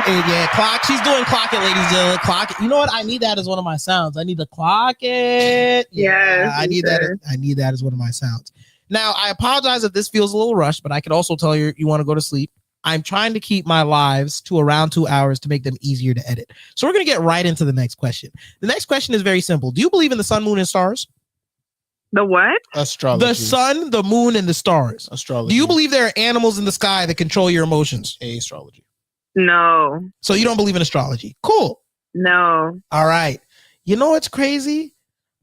Yeah, clock. She's doing clock it, ladies and gentlemen. Clock it. You know what? I need that as one of my sounds. I need the clock it. Yeah, I need that. I need that as one of my sounds. Now, I apologize if this feels a little rushed, but I could also tell you want to go to sleep. I'm trying to keep my lives to around 2 hours to make them easier to edit. So we're going to get right into the next question. The next question is very simple. Do you believe in the sun, moon, and stars? The what? Astrology. The sun, the moon, and the stars. Astrology. Do you believe there are animals in the sky that control your emotions? Astrology. No. So you don't believe in astrology. Cool. No. All right. You know what's crazy?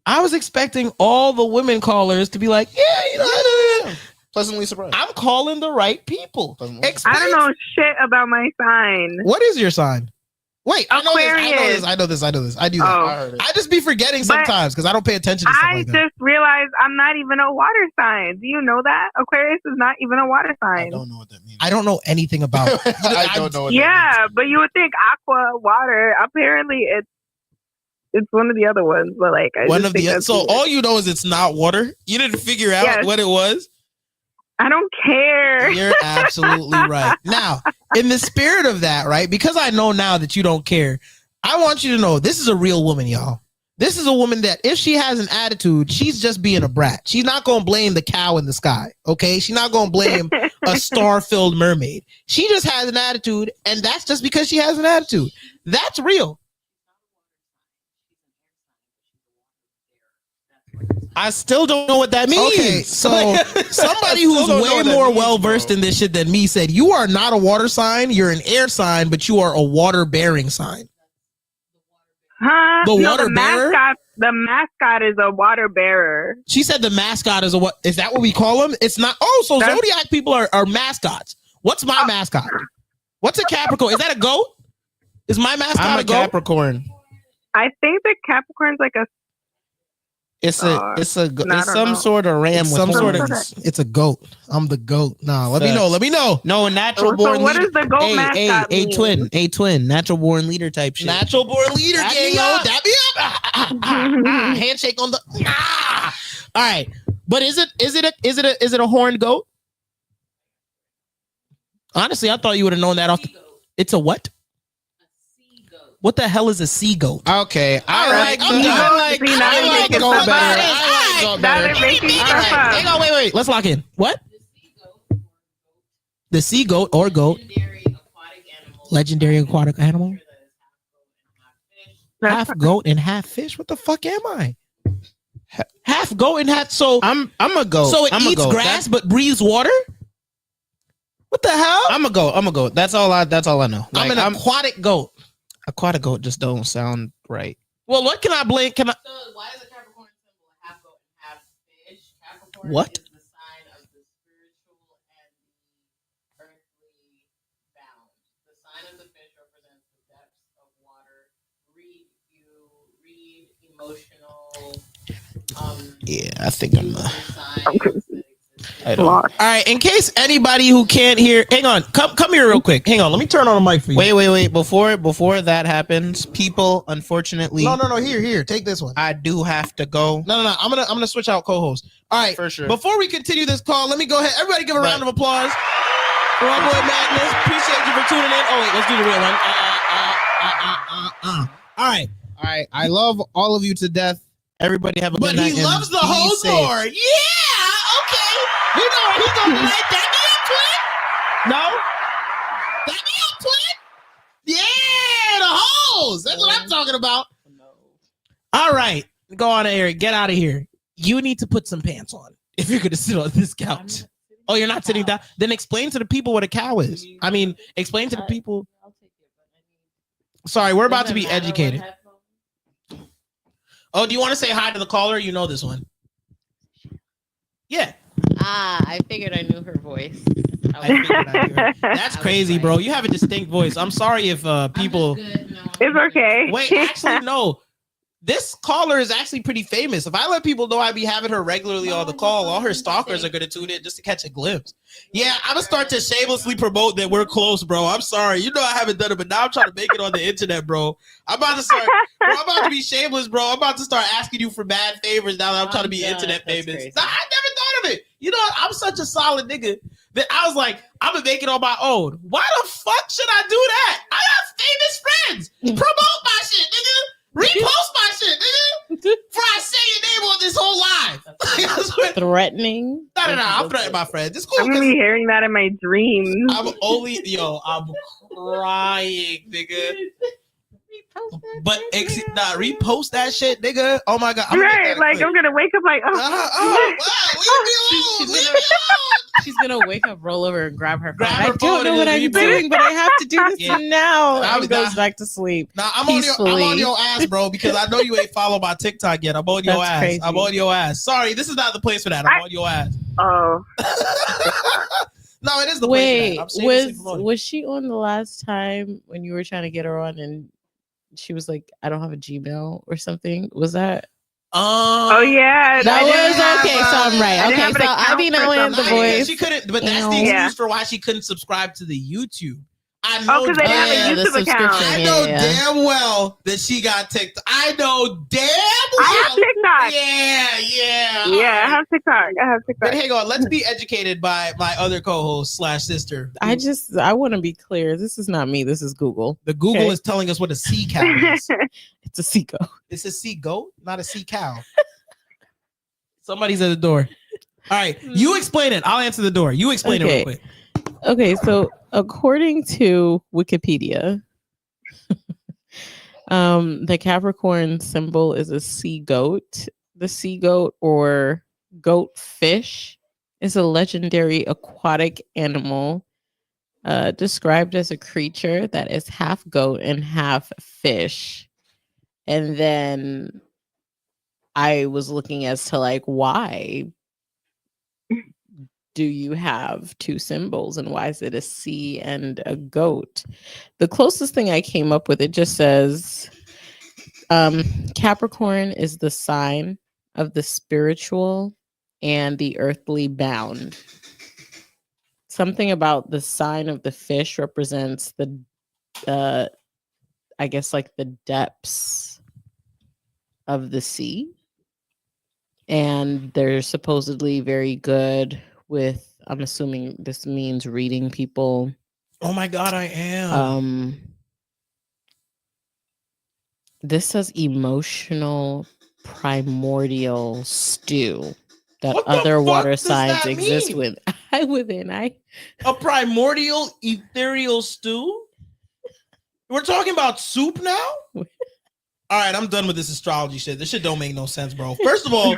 I was expecting all the women callers to be like, yeah, you know, pleasantly surprised. I'm calling the right people. I don't know shit about my sign. What is your sign? Wait, I know Aquarius. this. I do that. Oh. I heard it. I just be forgetting sometimes because I don't pay attention to stuff I like that. just realized I'm not even a water sign. Do you know that? Aquarius is not even a water sign. I don't know what that means. I don't know anything about it. I don't know what that Yeah, but you would think aqua, water. Apparently, it's one of the other ones. But like, I One just of think the that's so weird. all you know is it's not water. You didn't figure out Yes. what it was. I don't care. You're absolutely right. Now, in the spirit of that, right? Because I know now that you don't care, I want you to know this is a real woman, y'all. This is a woman that if she has an attitude, she's just being a brat. She's not going to blame the cow in the sky, okay? She's not going to blame a star-filled mermaid. She just has an attitude, and that's just because she has an attitude. That's real. I still don't know what that means. Okay, so somebody who's way more well-versed in this shit than me said, you are not a water sign, you're an air sign, but you are a water-bearing sign. Huh? The No, water bearer? The mascot is a water bearer. She said the mascot is a what? Is that what we call them? It's not. Oh, so That's- Zodiac people are mascots. What's my mascot? What's a Capricorn? Is that a goat? Is my mascot I'm a a goat? Capricorn. I think the Capricorn's like a. It's some know. sort of ram It's with some sort of. horns. It's a goat. I'm the goat. Nah, let me know. Let me know. No, natural So born what leader. does the goat mascot mean? A twin, natural born leader type shit. Natural born leader, Dap gang. me Yo, up. dap me up. Handshake on the. All right, but is it a horned goat? Honestly, I thought you would have known that off. It's a what? What the hell is a sea goat? Okay, I like goat better. better. Making stuff up. Hang on, wait. Let's lock in. What? The sea goat or goat. Legendary aquatic animal. Half goat and half fish. What the fuck am I? Half goat and half. So I'm a goat. So it I'm eats grass but breathes water. What the hell? I'm a goat. That's all I know. I'm an aquatic goat. Aquatic goat just don't sound right. Well, what can I blame? Can I? So why is a Capricorn symbol a half goat and half fish? Capricorn What? is the sign of the spiritual and the earthly bound. The sign of the fish represents the depths of water. Read emotional. Yeah, I think I'm. I don't. All right. In case anybody who can't hear, hang on. Come here real quick. Hang on. Let me turn on the mic for you. Wait. Before that happens, people, unfortunately. No. Here. Take this one. I do have to go. No. I'm gonna switch out co-host. All right. For sure. Before we continue this call, let me go ahead. Everybody, give a round of applause for our boy Magnus. Appreciate you for tuning in. Oh wait, let's do the real one. All right. I love all of you to death. Everybody have a But good night. he loves the be whole safe. door. Yeah. Okay. You know he's gonna be like that. No. That me up, twin. Yeah, the hoes. That's what I'm talking about. All right. Go on, Eric. Get out of here. You need to put some pants on if you're going to sit on this couch. Oh, you're not sitting down? Then explain to the people what a cow is. I mean, explain to the people. Sorry, we're about to be educated. Oh, do you want to say hi to the caller? You know this one. Yeah. I figured I knew her voice. That's crazy, bro. You have a distinct voice. I'm sorry if people. It's okay. Wait, actually, no. This caller is actually pretty famous. If I let people know I be having her regularly on the call, all her stalkers are going to tune in just to catch a glimpse. Yeah, I'm going to start to shamelessly promote that we're close, bro. I'm sorry. You know I haven't done it, but now I'm trying to make it on the internet, bro. I'm about to start. Bro, I'm about to be shameless, bro. I'm about to start asking you for bad favors now that I'm trying to be internet famous. Nah, I never thought of it. You know, I'm such a solid nigga that I was like, I'm going to make it on my own. Why the fuck should I do that? I have famous friends. Promote my shit, nigga. Repost my shit, nigga. Before I say your name on this whole live. Threatening. Nah, No. I'm threatening my friend. It's cool. I'm gonna be hearing that in my dreams. I'm crying, nigga. But repost that shit, nigga. Oh my god. Right, like I'm gonna wake up like, wow, leave me alone. She's gonna wake up, roll over, and grab her phone. Grab her I phone don't know and what just I'm repost. doing, but I have to do this now. Nah, And goes back to sleep. Nah, I'm on your ass, bro, because I know you ain't followed my TikTok yet. I'm on your ass. Crazy. I'm on your ass. Sorry, this is not the place for that. I'm on your ass. oh. No, it is the Wait, place for that. was she on the last time when you were trying to get her on and she was like, I don't have a Gmail or something? Was that? Oh yeah, that was okay. So I'm right. Okay, so I be knowing the voice. She couldn't, but that's the excuse for why she couldn't subscribe to the YouTube. I know. Because they didn't have a YouTube account. I know damn well that she got TikTok. I know damn well. I have TikTok. Yeah. I have TikTok. But hang on, let's be educated by my other co-host / sister. I want to be clear. This is not me. This is Google. The Google is telling us what a sea cow is. It's a sea goat. It's a sea goat, not a sea cow. Somebody's at the door. All right, you explain it. I'll answer the door. You explain it real quick. Okay, so according to Wikipedia, the Capricorn symbol is a sea goat. The sea goat or goat fish is a legendary aquatic animal described as a creature that is half goat and half fish. And then I was looking as to like, why do you have two symbols and why is it a sea and a goat? The closest thing I came up with, it just says Capricorn is the sign of the spiritual and the earthly bound. Something about the sign of the fish represents the I guess like the depths of the sea. And they're supposedly very good with, I'm assuming this means reading people. Oh my God, I am. This says emotional primordial stew that other water signs exist with. A primordial ethereal stew? We're talking about soup now? All right, I'm done with this astrology shit. This shit don't make no sense, bro. First of all,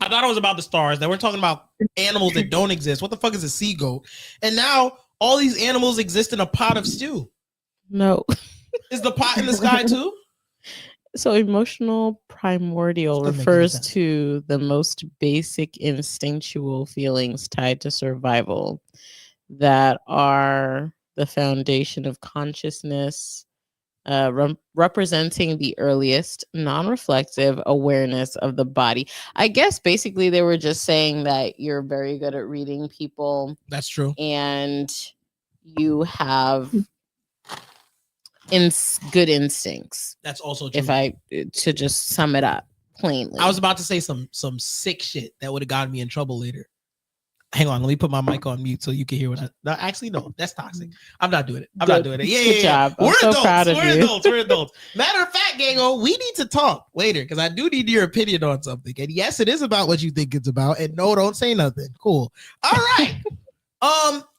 I thought it was about the stars. Then we're talking about animals that don't exist. What the fuck is a sea goat? And now all these animals exist in a pot of stew. No. Is the pot in the sky too? So emotional primordial refers to the most basic instinctual feelings tied to survival that are the foundation of consciousness, representing the earliest non-reflective awareness of the body. I guess basically they were just saying that you're very good at reading people. That's true. And you have good instincts. That's also true. If I to just sum it up plainly. I was about to say some sick shit that would have gotten me in trouble later. Hang on, let me put my mic on mute so you can hear what I. No, actually, no, that's toxic. I'm not doing it. Not doing it. Good job. We're so adults. Proud of We're adults. Matter of fact, Gango, we need to talk later because I do need your opinion on something. And yes, it is about what you think it's about. And no, don't say nothing. Cool. All right.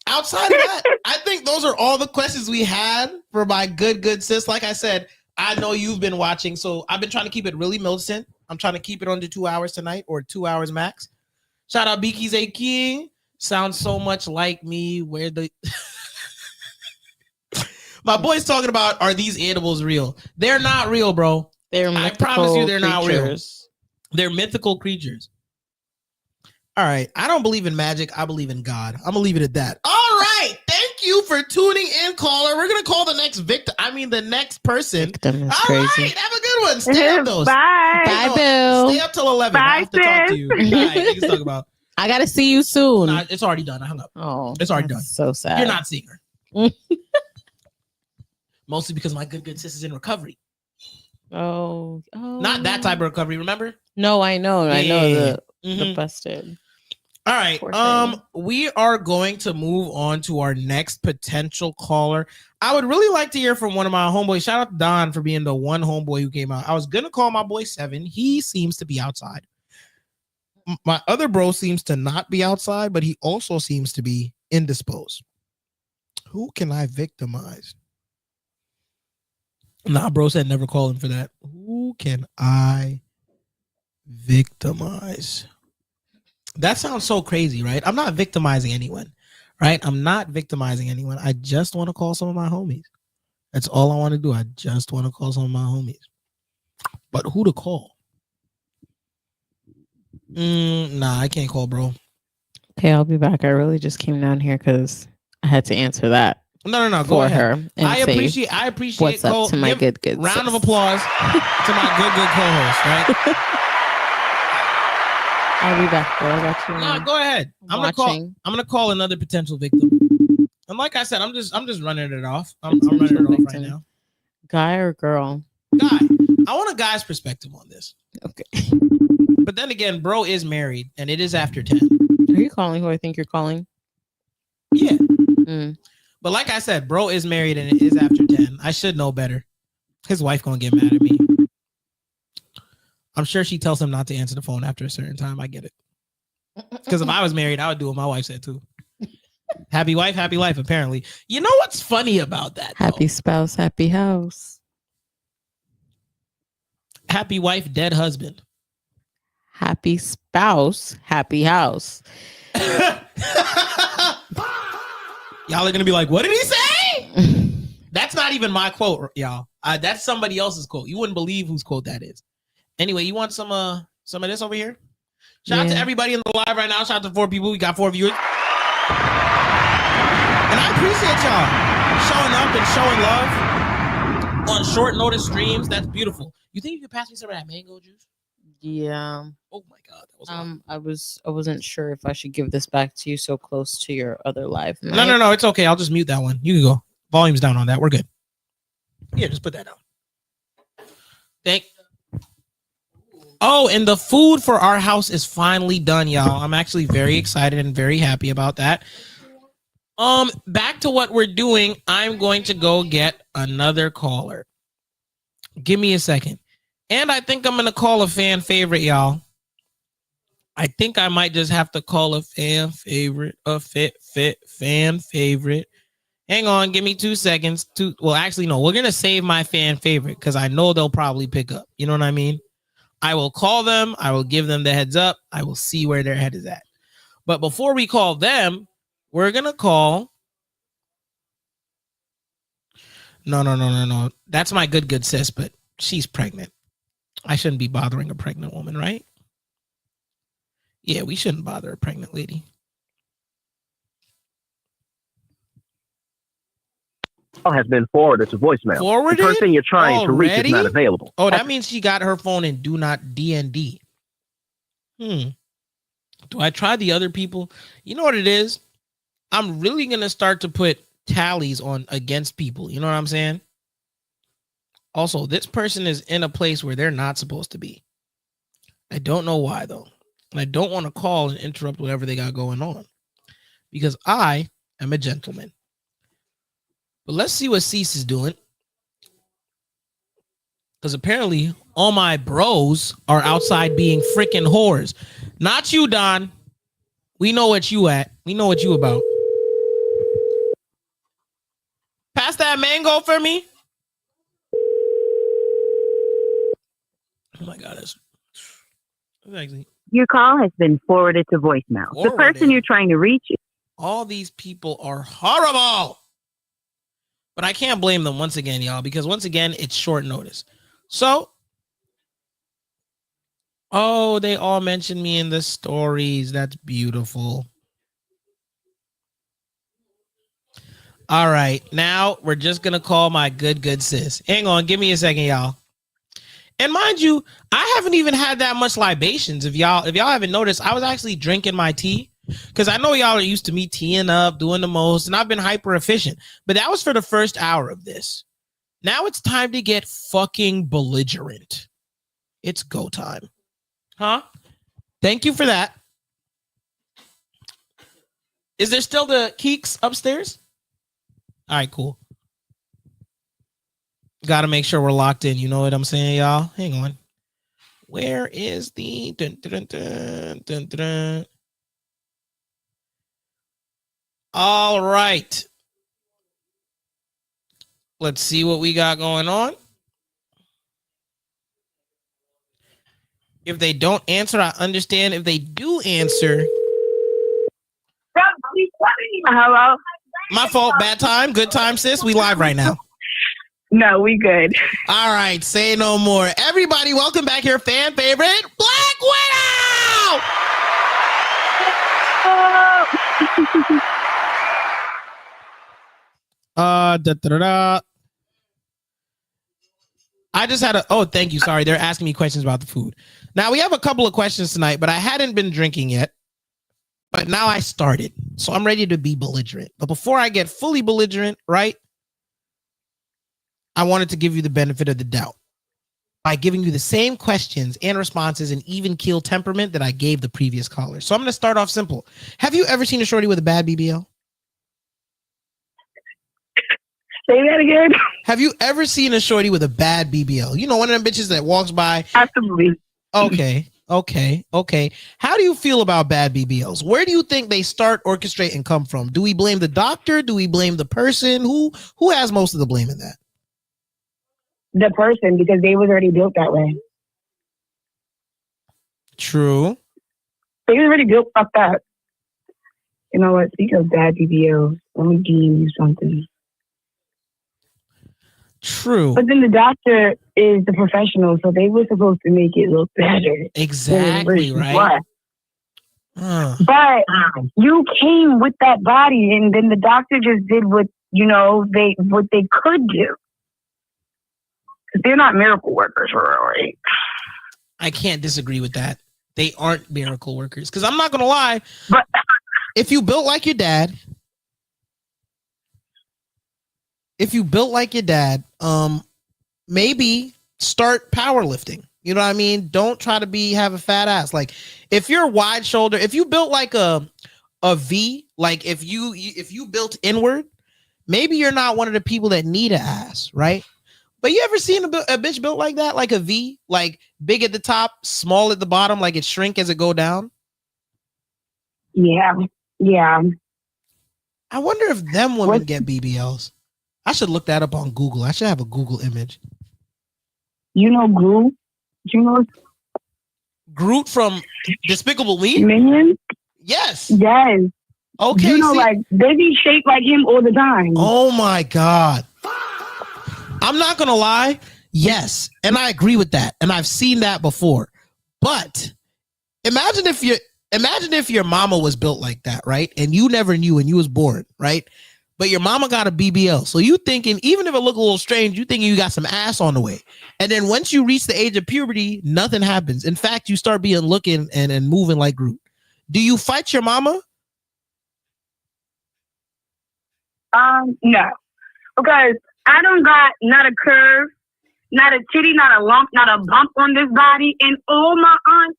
Outside of that, I think those are all the questions we had for my good sis. Like I said, I know you've been watching, so I've been trying to keep it really militant. I'm trying to keep it under 2 hours tonight or 2 hours max. Shout out Biki's A King. Sounds so much like me. Where the my boy's talking about, are these animals real? They're not real, bro. I promise you they're not real. They're mythical creatures. All right. I don't believe in magic. I believe in God. I'm gonna leave it at that. All right. Thank you for tuning in, caller. We're gonna call the next victim. I mean the next person. All crazy. Right. Have a good one. Stay up those. Bye. Bye, Bill. Stay up till 11. Bye, I have to talk to you. All right. You can talk about. I gotta see you soon. Nah, it's already done. I hung up. Oh, it's already done. So sad. You're not seeing her. Mostly because my good sis is in recovery. Oh. Not that type of recovery, remember? No, I know. Yeah. I know Mm-hmm. the busted. All right. We are going to move on to our next potential caller. I would really like to hear from one of my homeboys. Shout out to Don for being the one homeboy who came out. I was gonna call my boy 7. He seems to be outside. my other bro seems to not be outside, but he also seems to be indisposed. Who can I victimize? Nah, bro said never call him for that. Who can I victimize? That sounds so crazy, right? I'm not victimizing anyone, right? I'm not victimizing anyone. I just want to call some of my homies. That's all I want to do. I just want to call some of my homies. But who to call? Nah, I can't call, bro. Okay, I'll be back. I really just came down here because I had to answer that. No. Go ahead. I appreciate what's Cole. up to my good round of applause to my good co-host, right? I'll be back, bro. I got you. No, go ahead. I'm gonna call another potential victim. And like I said, I'm just running it off. I'm running it off right now. Guy or girl? Guy. I want a guy's perspective on this. Okay. But then again, bro is married and it is after 10. Are you calling who I think you're calling? Yeah. But like I said, bro is married and it is after 10. I should know better. His wife gonna get mad at me. I'm sure she tells him not to answer the phone after a certain time. I get it. Because if I was married, I would do what my wife said too. Happy wife, happy life, apparently. You know what's funny about that? Happy spouse, happy house. Happy wife, dead husband. Happy spouse, happy house. Y'all are gonna be like, what did he say? That's not even my quote, y'all. That's somebody else's quote. You wouldn't believe whose quote that is. Anyway, you want some of this over here? Shout out to everybody in the live right now. Shout out to 4 people. We got 4 viewers. And I appreciate y'all showing up and showing love on short notice streams. That's beautiful. You think you could pass me some of that mango juice? Yeah. Oh my god. That was I wasn't sure if I should give this back to you so close to your other live. No. It's okay. I'll just mute that one. You can go. Volume's down on that. We're good. Yeah, just put that down. Oh, and the food for our house is finally done, y'all. I'm actually very excited and very happy about that. Back to what we're doing. I'm going to go get another caller. Give me a second. And I think I'm going to call a fan favorite, y'all. I think I might just have to call a fan favorite, fan favorite. Hang on, give me 2 seconds. Well, actually, no, we're going to save my fan favorite because I know they'll probably pick up. You know what I mean? I will call them. I will give them the heads up. I will see where their head is at. But before we call them, we're going to call. No. That's my good sis, but she's pregnant. I shouldn't be bothering a pregnant woman, right? Yeah, we shouldn't bother a pregnant lady. Has been forwarded to voicemail. Forwarded? The person you're trying to reach is not available. Oh, that means she got her phone in do not DND. Do I try the other people? You know what it is? I'm really going to start to put tallies on against people. You know what I'm saying? Also, this person is in a place where they're not supposed to be. I don't know why, though. And I don't want to call and interrupt whatever they got going on. Because I am a gentleman. But let's see what Cease is doing. Because apparently all my bros are outside being freaking whores. Not you, Don. We know what you at. We know what you about. Pass that mango for me. Oh my God. That's actually... Your call has been forwarded to voicemail. The person you're trying to reach. All these people are horrible. But I can't blame them once again, y'all, because once again, it's short notice. So, they all mentioned me in the stories. That's beautiful. All right. Now we're just going to call my good sis. Hang on. Give me a second, y'all. And mind you, I haven't even had that much libations. If y'all haven't noticed, I was actually drinking my tea because I know y'all are used to me teeing up, doing the most, and I've been hyper efficient. But that was for the first hour of this. Now it's time to get fucking belligerent. It's go time. Huh? Thank you for that. Is there still the Keeks upstairs? All right, cool. Got to make sure we're locked in. You know what I'm saying, y'all? Hang on. Where is the dun, dun, dun, dun, dun. All right. Let's see what we got going on. If they don't answer, I understand. If they do answer, hello. My fault. Bad time. Good time, sis. We live right now. No, we good. All right. Say no more. Everybody, welcome back here. Fan favorite, Black Widow. I just had thank you. Sorry. They're asking me questions about the food. Now we have a couple of questions tonight, but I hadn't been drinking yet. But now I started. So I'm ready to be belligerent. But before I get fully belligerent, right? I wanted to give you the benefit of the doubt by giving you the same questions and responses and even keel temperament that I gave the previous caller. So I'm going to start off simple. Have you ever seen a shorty with a bad BBL? Say that again. Have you ever seen a shorty with a bad BBL? You know, one of them bitches that walks by. Absolutely. Okay. How do you feel about bad BBLs? Where do you think they start, orchestrate, and come from? Do we blame the doctor? Do we blame the person? Who has most of the blame in that? The person, because they was already built that way. True. They was already built like that. You know what? Speaking of bad BBLs, let me give you something. True. But then the doctor is the professional, so they were supposed to make it look better. Exactly, right? But you came with that body, and then the doctor just did what they could do. They're not miracle workers, right? I can't disagree with that. They aren't miracle workers. Because I'm not gonna lie, but if you built like your dad, maybe start powerlifting. You know what I mean? Don't try to have a fat ass. Like if you're wide shoulder, if you built like a V, like if you built inward, maybe you're not one of the people that need an ass, right? But you ever seen a bitch built like that, like a V, like big at the top, small at the bottom, like it shrink as it go down? Yeah. I wonder if them women get BBLs. I should look that up on Google. I should have a Google image. You know Groot? You know Groot from Despicable Me? Minions? Yes. Okay. You know, like they be shaped like him all the time. Oh my God. I'm not gonna lie. Yes, and I agree with that, and I've seen that before. But imagine if your mama was built like that, right? And you never knew, and you was born, right? But your mama got a BBL, so you thinking even if it look a little strange, you thinking you got some ass on the way. And then once you reach the age of puberty, nothing happens. In fact, you start looking and moving like Groot. Do you fight your mama? No, because I don't got not a curve, not a titty, not a lump, not a bump on this body. And all my aunts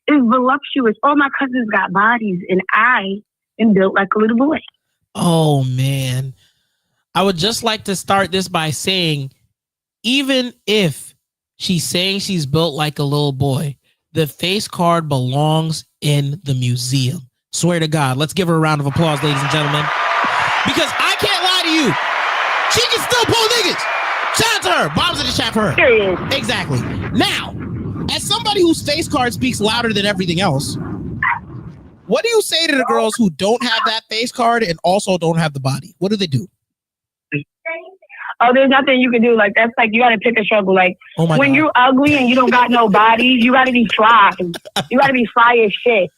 is voluptuous. All my cousins got bodies, and I am built like a little boy. Oh, man. I would just like to start this by saying, even if she's saying she's built like a little boy, the face card belongs in the museum. Swear to God. Let's give her a round of applause, ladies and gentlemen. Because I can't lie to you. She can still pull niggas. Shout out to her. Bombs in the chat for her. Exactly. Now, as somebody whose face card speaks louder than everything else, what do you say to the girls who don't have that face card and also don't have the body? What do they do? Oh, there's nothing you can do. Like that's like you got to pick a struggle. Like when you're ugly and you don't got no body, you got to be fly. You got to be fly as shit.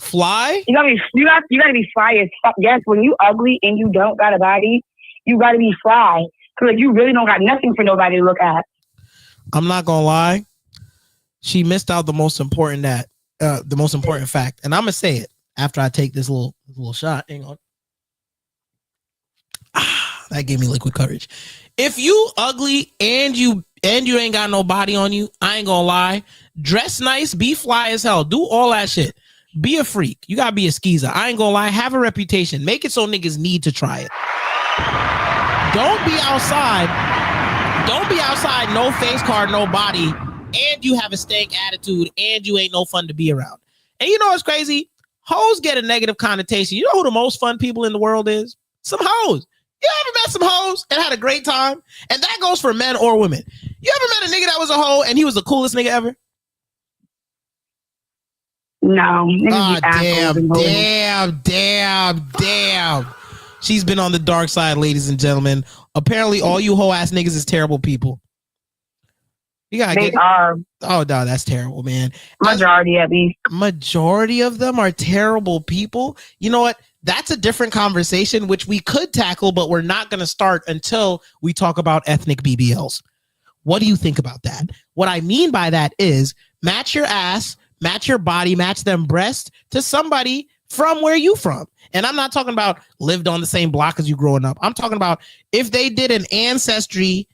Fly? You got to be fly as fuck. Yes, when you ugly and you don't got a body, you got to be fly. Cause like you really don't got nothing for nobody to look at. I'm not gonna lie. She missed out the most important fact, and I'm gonna say it after I take this little shot. Hang on. That gave me liquid courage. If you ugly and you ain't got no body on you, I ain't gonna lie. Dress nice, be fly as hell, do all that shit. Be a freak. You gotta be a skeezer. I ain't gonna lie. Have a reputation. Make it so niggas need to try it. Don't be outside. No face card, no body, and you have a stank attitude, and you ain't no fun to be around. And you know what's crazy? Hoes get a negative connotation. You know who the most fun people in the world is? Some hoes. You ever met some hoes and had a great time? And that goes for men or women. You ever met a nigga that was a hoe and he was the coolest nigga ever? No. Damn. She's been on the dark side, ladies and gentlemen. Apparently, all you hoe ass niggas is terrible people. You gotta they are. Oh, no, that's terrible, man. Majority, at least. Majority of them are terrible people. You know what? That's a different conversation, which we could tackle, but we're not going to start until we talk about ethnic BBLs. What do you think about that? What I mean by that is match your ass, match your body, match them breasts to somebody from where you from. And I'm not talking about lived on the same block as you growing up. I'm talking about if they did an ancestry.com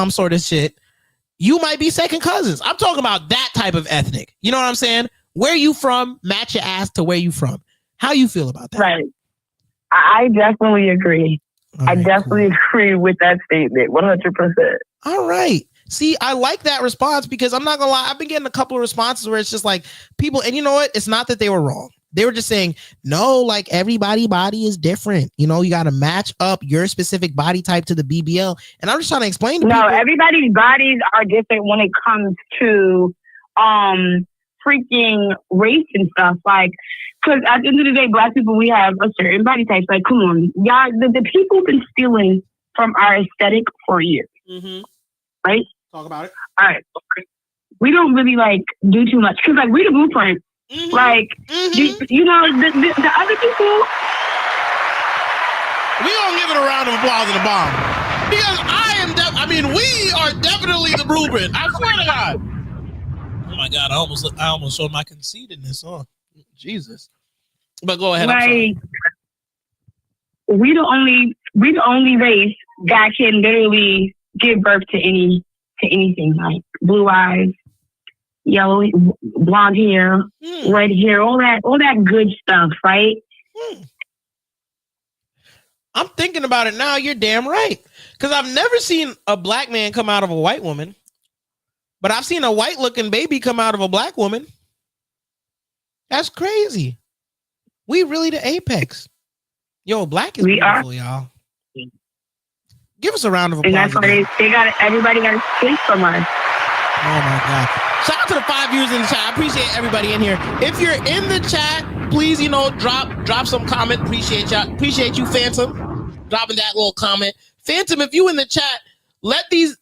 sort of shit, you might be second cousins. I'm talking about that type of ethnic. You know what I'm saying? Where you from, match your ass to where you from. How you feel about that? Right. I definitely agree. Right, I definitely agree with that statement. 100%. All right. See, I like that response because I'm not going to lie. I've been getting a couple of responses where it's just like people, and you know what? It's not that they were wrong. They were just saying, no, like everybody's body is different. You know, you got to match up your specific body type to the BBL. And I'm just trying to explain to people. No, everybody's bodies are different when it comes to freaking race and stuff. Like, because at the end of the day, Black people, we have a certain body type. Like, come on, y'all, the people been stealing from our aesthetic for years. Mm-hmm. Right? Talk about it. All right. We don't really like do too much because like we the blueprint. Mm-hmm. Like you know the other people. We gonna give it a round of applause and a bomb because we are definitely the blueprint. I swear to God. Oh my God! I almost showed my conceit in this song. Jesus. But go ahead. Like we the only race that can literally give birth to anything like blue eyes, yellow, blonde hair, red hair, all that good stuff, right? I'm thinking about it now. You're damn right. Because I've never seen a Black man come out of a white woman, but I've seen a white looking baby come out of a Black woman. That's crazy. We really the apex. Yo, Black is beautiful, y'all. Give us a round of applause. And that's why everybody got a space from us. Oh my God. Shout out to the 5 viewers in the chat. I appreciate everybody in here. If you're in the chat, please, drop some comment. Appreciate you, Phantom, dropping that little comment. Phantom, if you in the chat, let these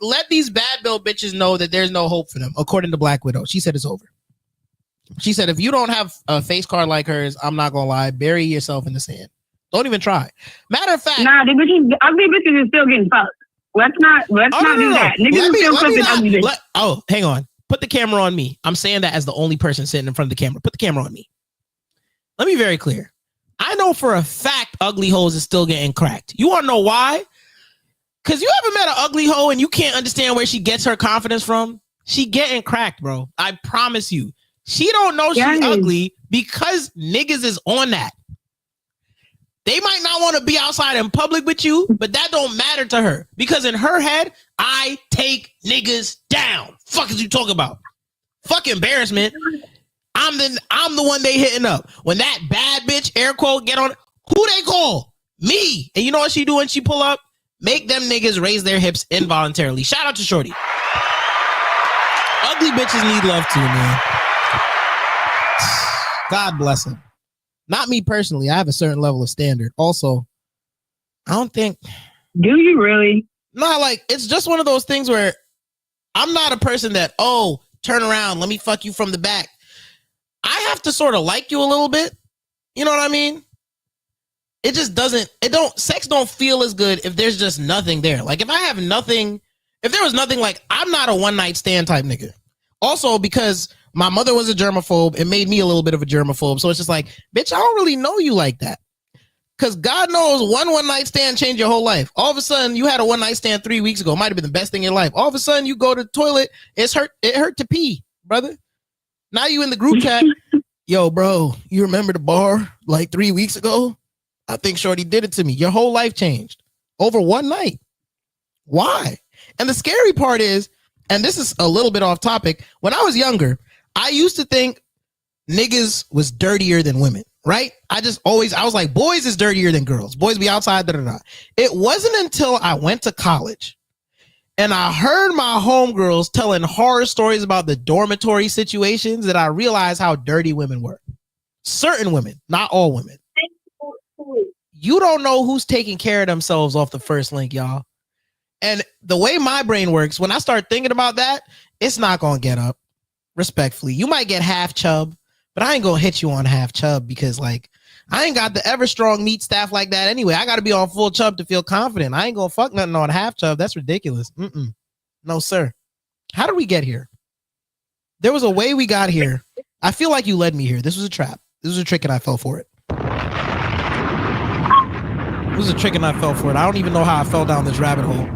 bad bill bitches know that there's no hope for them, according to Black Widow. She said it's over. She said, if you don't have a face card like hers, I'm not gonna lie, bury yourself in the sand. Don't even try. Matter of fact, nah, the ugly bitches is still getting fucked. Let's not do that. Niggas still fucking ugly bitches. Hang on. Put the camera on me. I'm saying that as the only person sitting in front of the camera. Put the camera on me. Let me be very clear. I know for a fact ugly hoes is still getting cracked. You want to know why? Because you ever met an ugly hoe and you can't understand where she gets her confidence from? She getting cracked, bro. I promise you. She don't know she's ugly because niggas is on that. They might not want to be outside in public with you, but that don't matter to her because in her head, I take niggas down. Fuck is you talking about? Fuck embarrassment. I'm the one they hitting up. When that bad bitch, air quote, get on, who they call? Me. And you know what she do when she pull up? Make them niggas raise their hips involuntarily. Shout out to Shorty. Ugly bitches need love too, man. God bless them. Not me personally. I have a certain level of standard. Also, I don't think. Do you really? No, like it's just one of those things where I'm not a person that, turn around, let me fuck you from the back. I have to sort of like you a little bit. You know what I mean? It just doesn't, sex don't feel as good if there's just nothing there. Like if I have nothing, if there was nothing, like I'm not a one night stand type nigga. Also because my mother was a germaphobe. It made me a little bit of a germaphobe. So it's just like, bitch, I don't really know you like that. Because God knows one night stand changed your whole life. All of a sudden, you had a one night stand 3 weeks ago. It might have been the best thing in your life. All of a sudden, you go to the toilet. It hurt to pee, brother. Now you in the group chat. Yo, bro, you remember the bar like 3 weeks ago? I think Shorty did it to me. Your whole life changed over one night. Why? And the scary part is, and this is a little bit off topic. When I was younger, I used to think niggas was dirtier than women, right? I was like, boys is dirtier than girls. Boys be outside, It wasn't until I went to college and I heard my homegirls telling horror stories about the dormitory situations that I realized how dirty women were. Certain women, not all women. You don't know who's taking care of themselves off the first link, y'all. And the way my brain works, when I start thinking about that, it's not going to get up. Respectfully, you might get half chub, but I ain't going to hit you on half chub because, like, I ain't got the ever strong meat staff like that anyway. I got to be on full chub to feel confident. I ain't going to fuck nothing on half chub. That's ridiculous. No, sir. How did we get here? There was a way we got here. I feel like you led me here. This was a trap. This was a trick and I fell for it. It was a trick and I fell for it. I don't even know how I fell down this rabbit hole.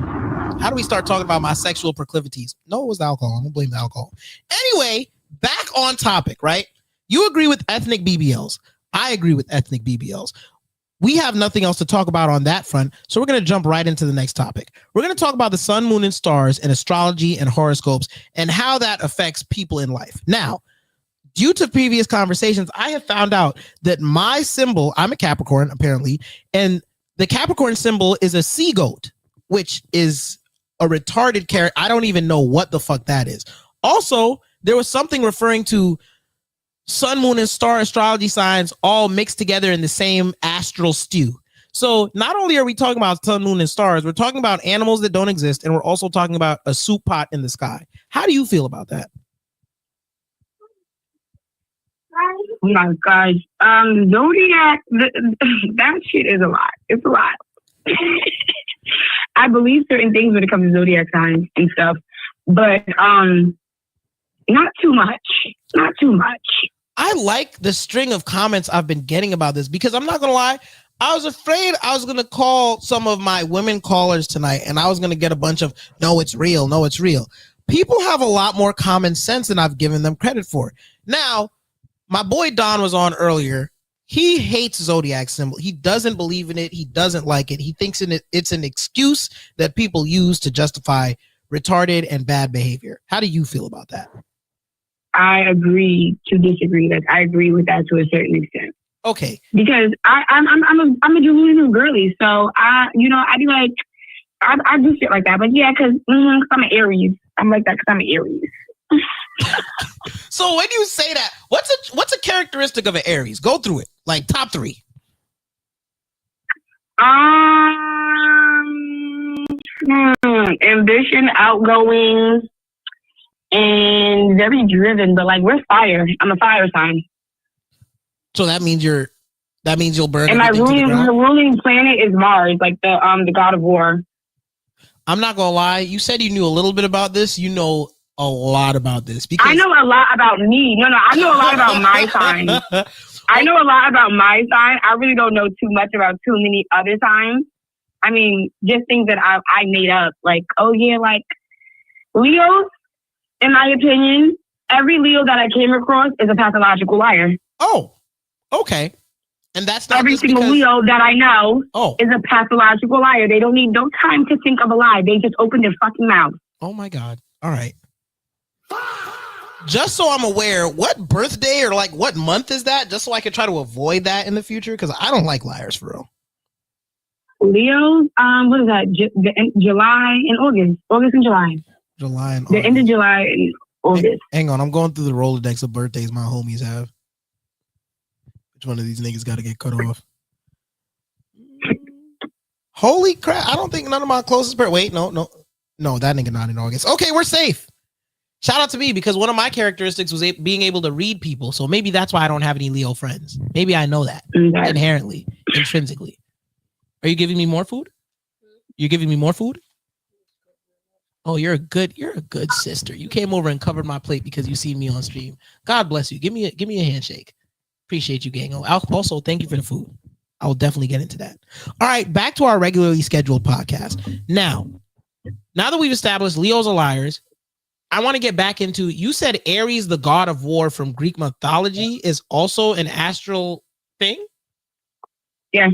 How do we start talking about my sexual proclivities? No, it was the alcohol. I'm gonna blame the alcohol. Anyway, back on topic, right? You agree with ethnic BBLs. I agree with ethnic BBLs. We have nothing else to talk about on that front, so we're going to jump right into the next topic. We're going to talk about the sun, moon, and stars and astrology and horoscopes and how that affects people in life. Now, due to previous conversations, I have found out that my symbol, I'm a Capricorn, apparently, and the Capricorn symbol is a sea goat, which is a retarded character. I don't even know what the fuck that is. Also, there was something referring to sun, moon, and star astrology signs all mixed together in the same astral stew. So not only are we talking about sun, moon, and stars, we're talking about animals that don't exist, and we're also talking about a soup pot in the sky. How do you feel about that? Oh my gosh. Zodiac, that shit is a lot. It's a lot. I believe certain things when it comes to zodiac signs and stuff, but not too much. Not too much. I like the string of comments I've been getting about this because I'm not going to lie. I was afraid I was going to call some of my women callers tonight and I was going to get a bunch of, no, it's real. No, it's real. People have a lot more common sense than I've given them credit for. Now, my boy Don was on earlier. He hates zodiac symbol. He doesn't believe in it. He doesn't like it. He thinks it's an excuse that people use to justify retarded and bad behavior. How do you feel about that? I agree to disagree. Like I agree with that to a certain extent. Okay. Because I'm a delusional girly, so I be like I do shit like that. But yeah, because I'm an Aries. I'm like that because I'm an Aries. So when you say that, what's a characteristic of an Aries? Go through it, like top 3. Ambition, outgoing, and very driven. But like we're fire. I'm a fire sign. So that means you'll burn. And my ruling planet is Mars, like the god of war. I'm not gonna lie. You said you knew a little bit about this. You know a lot about this because I know a lot about me. No, I know a lot about my sign. I know a lot about my sign. I really don't know too much about too many other signs. I mean, just things that I made up. Like, oh yeah, like Leos, in my opinion, every Leo that I came across is a pathological liar. Oh, okay. And that's not every single Leo that I know is a pathological liar. They don't need no time to think of a lie. They just open their fucking mouth. Oh my God. All right. Just so I'm aware, what birthday or like what month is that? Just so I can try to avoid that in the future, because I don't like liars for real. Leo's, what is that? July and August. August and July. July and the August. End of July and August. Hang on, I'm going through the Rolodex of birthdays my homies have. Which one of these niggas got to get cut off? Holy crap! I don't think none of my closest wait, no, that nigga not in August. Okay, we're safe. Shout out to me because one of my characteristics was being able to read people. So maybe that's why I don't have any Leo friends. Maybe I know that inherently, intrinsically. Are you giving me more food? You're giving me more food? Oh, you're a good sister. You came over and covered my plate because you see me on stream. God bless you. Give me a handshake. Appreciate you, gang. Also, thank you for the food. I will definitely get into that. All right, back to our regularly scheduled podcast. Now that we've established Leos are liars, I want to get back into, you said Ares, the god of war from Greek mythology, is also an astral thing? Yeah.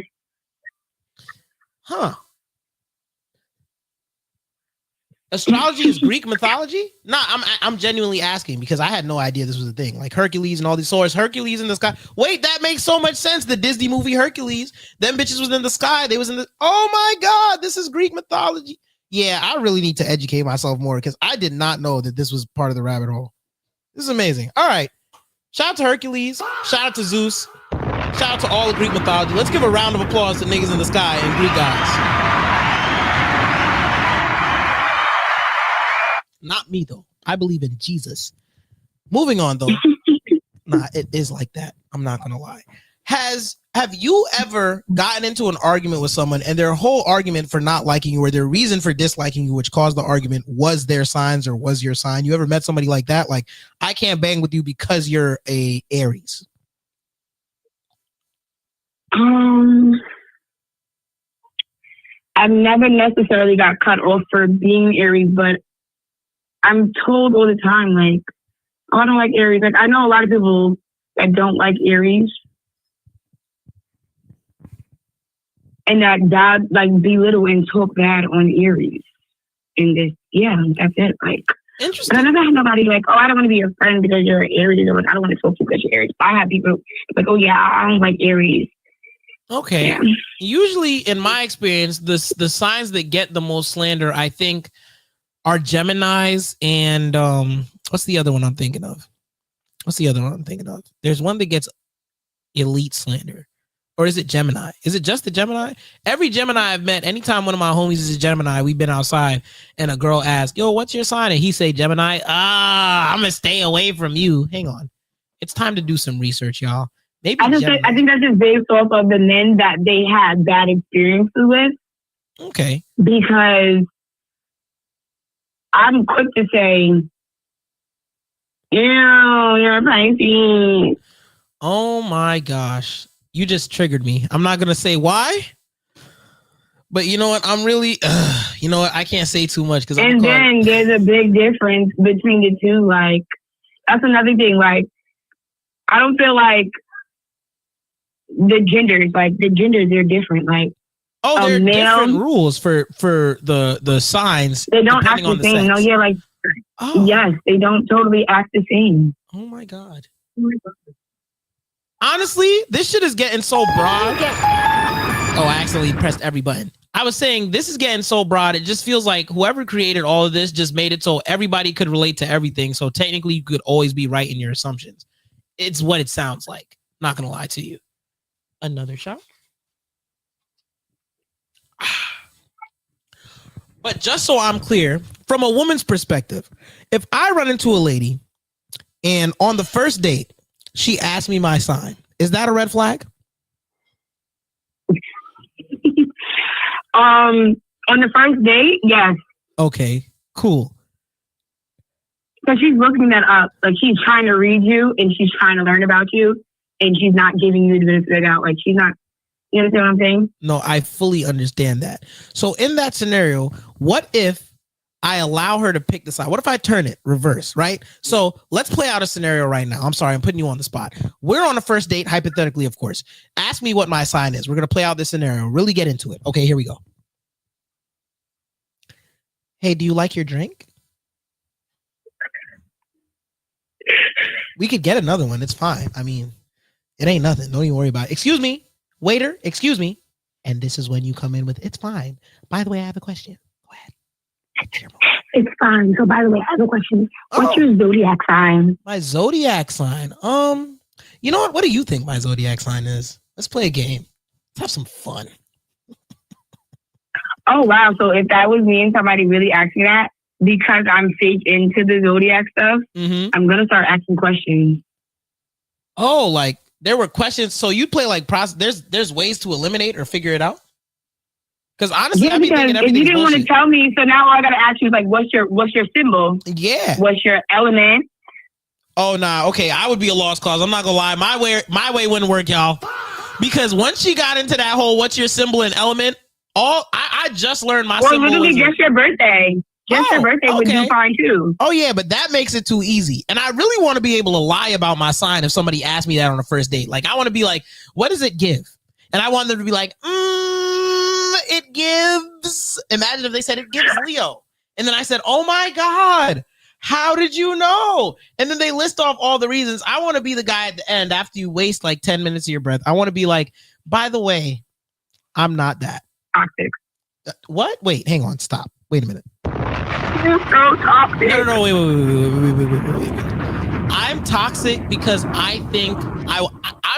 Huh. Astrology is Greek mythology? No, I'm genuinely asking because I had no idea this was a thing. Like Hercules and all these swords, Hercules in the sky. Wait, that makes so much sense. The Disney movie Hercules, them bitches was in the sky. They was in the. Oh my God, this is Greek mythology. Yeah, I really need to educate myself more because I did not know that this was part of the rabbit hole. This is amazing. All right, shout out to Hercules. Shout out to Zeus. Shout out to all the Greek mythology. Let's give a round of applause to niggas in the sky and Greek gods. Not me though. I believe in Jesus. Moving on though. Nah, it is like that. I'm not gonna lie. Have you ever gotten into an argument with someone and their whole argument for not liking you or their reason for disliking you, which caused the argument, was their signs or was your sign? You ever met somebody like that? Like, I can't bang with you because you're a Aries. I've never necessarily got cut off for being Aries, but I'm told all the time, like, oh, I don't like Aries. Like, I know a lot of people that don't like Aries. And that like belittle and talk bad on Aries. And this, yeah, that's it. Like, interesting. But I never had nobody like, oh, I don't want to be your friend because you're an Aries. Or like, I don't want to talk to you because you're Aries. I have people like, oh yeah, I don't like Aries. Okay. Yeah. Usually, in my experience, the signs that get the most slander, I think, are Geminis and what's the other one I'm thinking of? There's one that gets elite slander. Or is it Gemini? Is it just the Gemini? Every Gemini I've met, anytime one of my homies is a Gemini, we've been outside and a girl asks, yo, what's your sign? And he say Gemini. I'm going to stay away from you. Hang on. It's time to do some research, y'all. Maybe I think that's just based off of the men that they had bad experiences with. Okay. Because I'm quick to say, you're a Pisces. Oh my gosh. You just triggered me. I'm not going to say why, but you know what? I'm really, you know what? I can't say too much. And then there's a big difference between the two. Like, that's another thing. Like, I don't feel like the genders, they're different. Like, oh, there are different rules for the signs. They don't act the same. No, yeah, like, yes, they don't totally act the same. Oh my God. Honestly, this shit is getting so broad. Oh, I accidentally pressed every button. I was saying this is getting so broad. It just feels like whoever created all of this just made it so everybody could relate to everything. So technically you could always be right in your assumptions. It's what it sounds like. Not going to lie to you. Another shot. But just so I'm clear, from a woman's perspective, if I run into a lady and on the first date, she asked me my sign, is that a red flag? On the first date, yes. Okay, cool. Because she's looking that up. Like, she's trying to read you and she's trying to learn about you and she's not giving you the benefit of the doubt. Like, she's not, you understand what I'm saying? No, I fully understand that. So in that scenario, what if I allow her to pick the side? What if I turn it reverse, right? So let's play out a scenario right now. I'm sorry, I'm putting you on the spot. We're on a first date, hypothetically, of course. Ask me what my sign is. We're going to play out this scenario, really get into it. Okay, here we go. Hey, do you like your drink? We could get another one. It's fine. I mean, it ain't nothing. Don't even worry about it. Excuse me, waiter, excuse me. And this is when you come in with, it's fine. By the way, I have a question. Go ahead. It's fine. So, by the way, I have a question. What's your zodiac sign? My zodiac sign? You know what? What do you think my zodiac sign is? Let's play a game. Let's have some fun. Oh, wow. So if that was me and somebody really asked me that, because I'm fake into the zodiac stuff, I'm going to start asking questions. Oh, like there were questions. So you play like there's ways to eliminate or figure it out? Because honestly, yeah, because if you didn't want to tell me, so now all I gotta ask you is like, what's your symbol? Yeah. What's your element? Oh nah, okay. I would be a lost cause. I'm not gonna lie. My way wouldn't work, y'all. Because once she got into that whole what's your symbol and element, I just learned my symbol. Well, literally just your birthday. Just your birthday would do fine too. Oh yeah, but that makes it too easy. And I really want to be able to lie about my sign if somebody asked me that on a first date. Like I want to be like, what does it give? And I want them to be like, it gives, imagine if they said it gives Leo. And then I said, oh my God, how did you know? And then they list off all the reasons. I want to be the guy at the end after you waste like 10 minutes of your breath. I want to be like, by the way, I'm not that. Toxic. What? Wait, hang on. Stop. Wait a minute. You're so toxic. No, wait. I'm toxic because I'm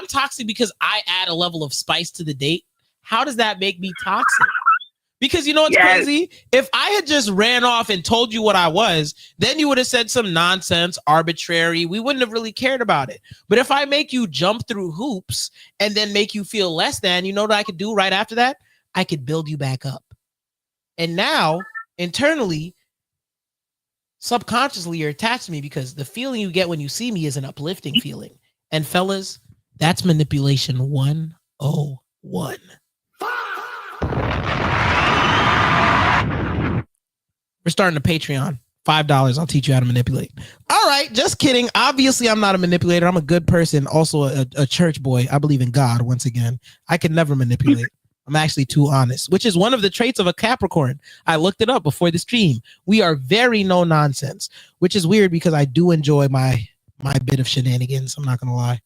toxic because I add a level of spice to the date. How does that make me toxic? Because you know what's crazy? If I had just ran off and told you what I was, then you would have said some nonsense, arbitrary. We wouldn't have really cared about it. But if I make you jump through hoops and then make you feel less than, you know what I could do right after that? I could build you back up. And now, internally, subconsciously, you're attached to me because the feeling you get when you see me is an uplifting feeling. And fellas, that's manipulation 101. We're starting a Patreon. $5. I'll teach you how to manipulate. All right, just kidding. Obviously, I'm not a manipulator. I'm a good person. Also a church boy. I believe in God once again. I can never manipulate. I'm actually too honest, which is one of the traits of a Capricorn. I looked it up before the stream. We are very no nonsense, which is weird because I do enjoy my bit of shenanigans. I'm not going to lie.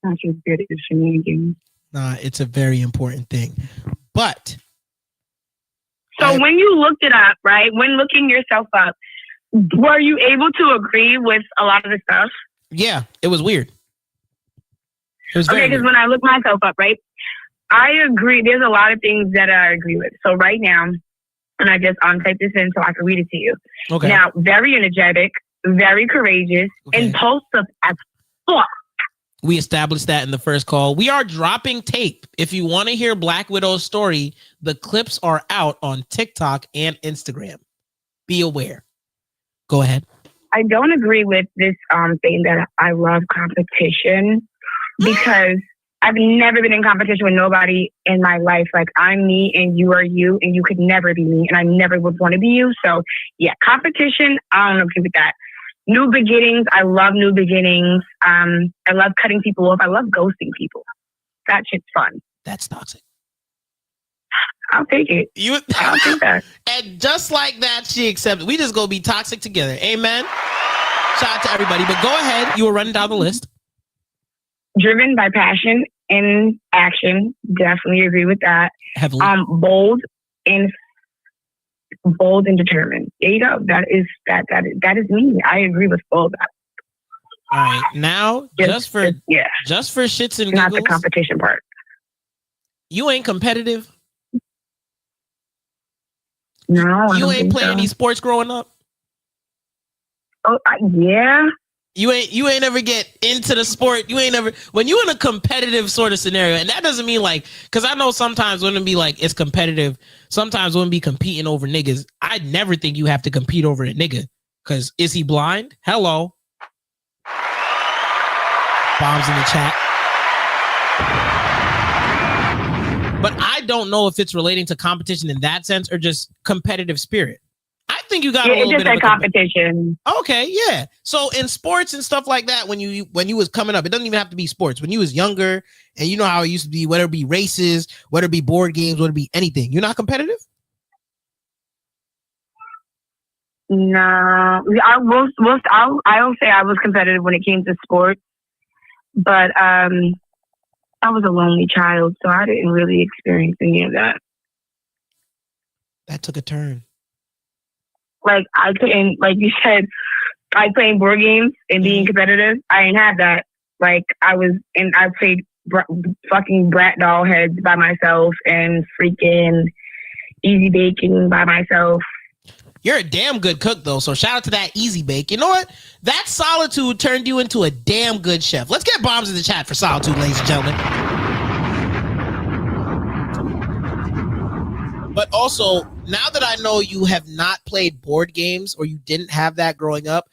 Not your bit of shenanigans. Nah, it's a very important thing. But so when you looked it up, right? When looking yourself up, were you able to agree with a lot of the stuff? Yeah, it was weird. It was okay, because when I look myself up, right, I agree. There's a lot of things that I agree with. So right now, and I just type this in so I can read it to you. Okay. Now, very energetic, very courageous, impulsive as fuck. We established that in the first call. We are dropping tape. If you want to hear Black Widow's story, the clips are out on TikTok and Instagram. Be aware. Go ahead. I don't agree with this thing that I love competition because I've never been in competition with nobody in my life. Like, I'm me and you are you, and you could never be me, and I never would want to be you. So, yeah, competition, I don't agree with that. New beginnings. I love new beginnings. I love cutting people off. I love ghosting people. That shit's fun. That's toxic. I'll take it. I'll take that. And just like that, she accepted. We just gonna be toxic together. Amen. Shout out to everybody. But go ahead. You were running down the list. Driven by passion and action. Definitely agree with that. Heavily. Bold and determined. There you go. That is me. I agree with all that. All right. Now, just for shits and giggles, not the competition part. You ain't competitive. No, you ain't playing any sports growing up. Oh, yeah. You ain't ever get into the sport. You ain't ever, when you in a competitive sort of scenario, and that doesn't mean like, because I know sometimes women be like, it's competitive. Sometimes women be competing over niggas. I never think you have to compete over a nigga. Because is he blind? Hello. Bombs in the chat. But I don't know if it's relating to competition in that sense or just competitive spirit. I think you got a little bit of a competition. Okay, yeah. So in sports and stuff like that, when you was coming up, it doesn't even have to be sports. When you was younger, and you know how it used to be, whether it be races, whether it be board games, whether it be anything, you're not competitive? No, I'll say I was competitive when it came to sports, but I was a lonely child, so I didn't really experience any of that. That took a turn. Like, I couldn't, like you said, I playing board games and being competitive. I didn't have that. Like, I played fucking brat doll heads by myself and freaking easy baking by myself. You're a damn good cook, though, so shout out to that easy bake. You know what? That solitude turned you into a damn good chef. Let's get bombs in the chat for solitude, ladies and gentlemen. But also, now that I know you have not played board games or you didn't have that growing up,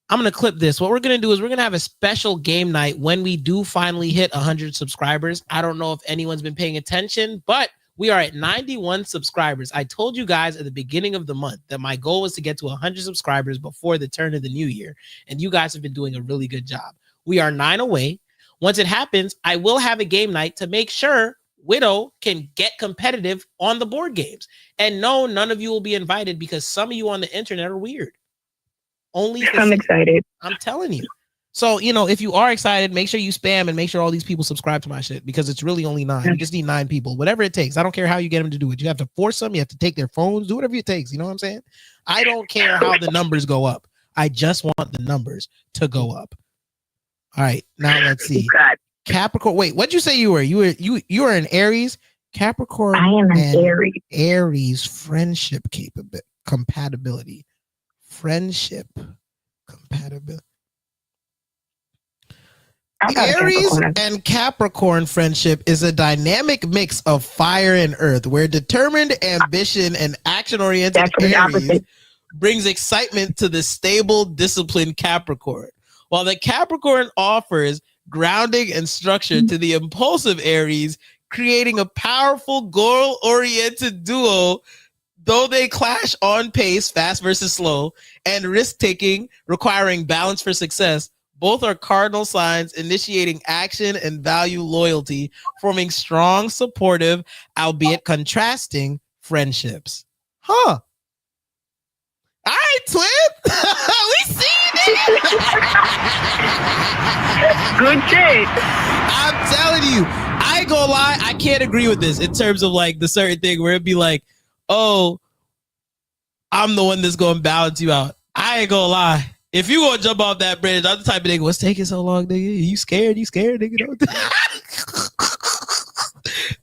I'm going to clip this. What we're going to do is we're going to have a special game night when we do finally hit 100 subscribers. I don't know if anyone's been paying attention, but we are at 91 subscribers. I told you guys at the beginning of the month that my goal was to get to 100 subscribers before the turn of the new year, and you guys have been doing a really good job. We are 9 away. Once it happens, I will have a game night to make sure Widow can get competitive on the board games. And no, none of you will be invited because some of you on the internet are weird. Only I'm excited. I'm telling you. So, if you are excited, make sure you spam and make sure all these people subscribe to my shit because it's really only 9. You just need 9 people, whatever it takes. I don't care how you get them to do it. You have to force them. You have to take their phones, do whatever it takes. You know what I'm saying? I don't care how the numbers go up. I just want the numbers to go up. All right. Now let's see. Capricorn. Wait, what'd you say you were? You were an Aries? Capricorn. I am an Aries. Aries friendship compatibility. Friendship compatibility. Aries and Capricorn friendship is a dynamic mix of fire and earth where determined ambition and action-oriented Aries brings excitement to the stable, disciplined Capricorn, while the Capricorn offers grounding and structure to the impulsive Aries, creating a powerful goal-oriented duo, though they clash on pace, fast versus slow, and risk-taking, requiring balance for success. Both are cardinal signs initiating action and value loyalty, forming strong, supportive, albeit contrasting friendships. Huh. All right, twin. We see it. Good shit. I'm telling you, I ain't gonna lie, I can't agree with this in terms of like the certain thing where it'd be like, oh, I'm the one that's gonna balance you out. I ain't gonna lie. If you gonna jump off that bridge, I'm the type of nigga, what's taking so long, nigga? You scared, nigga?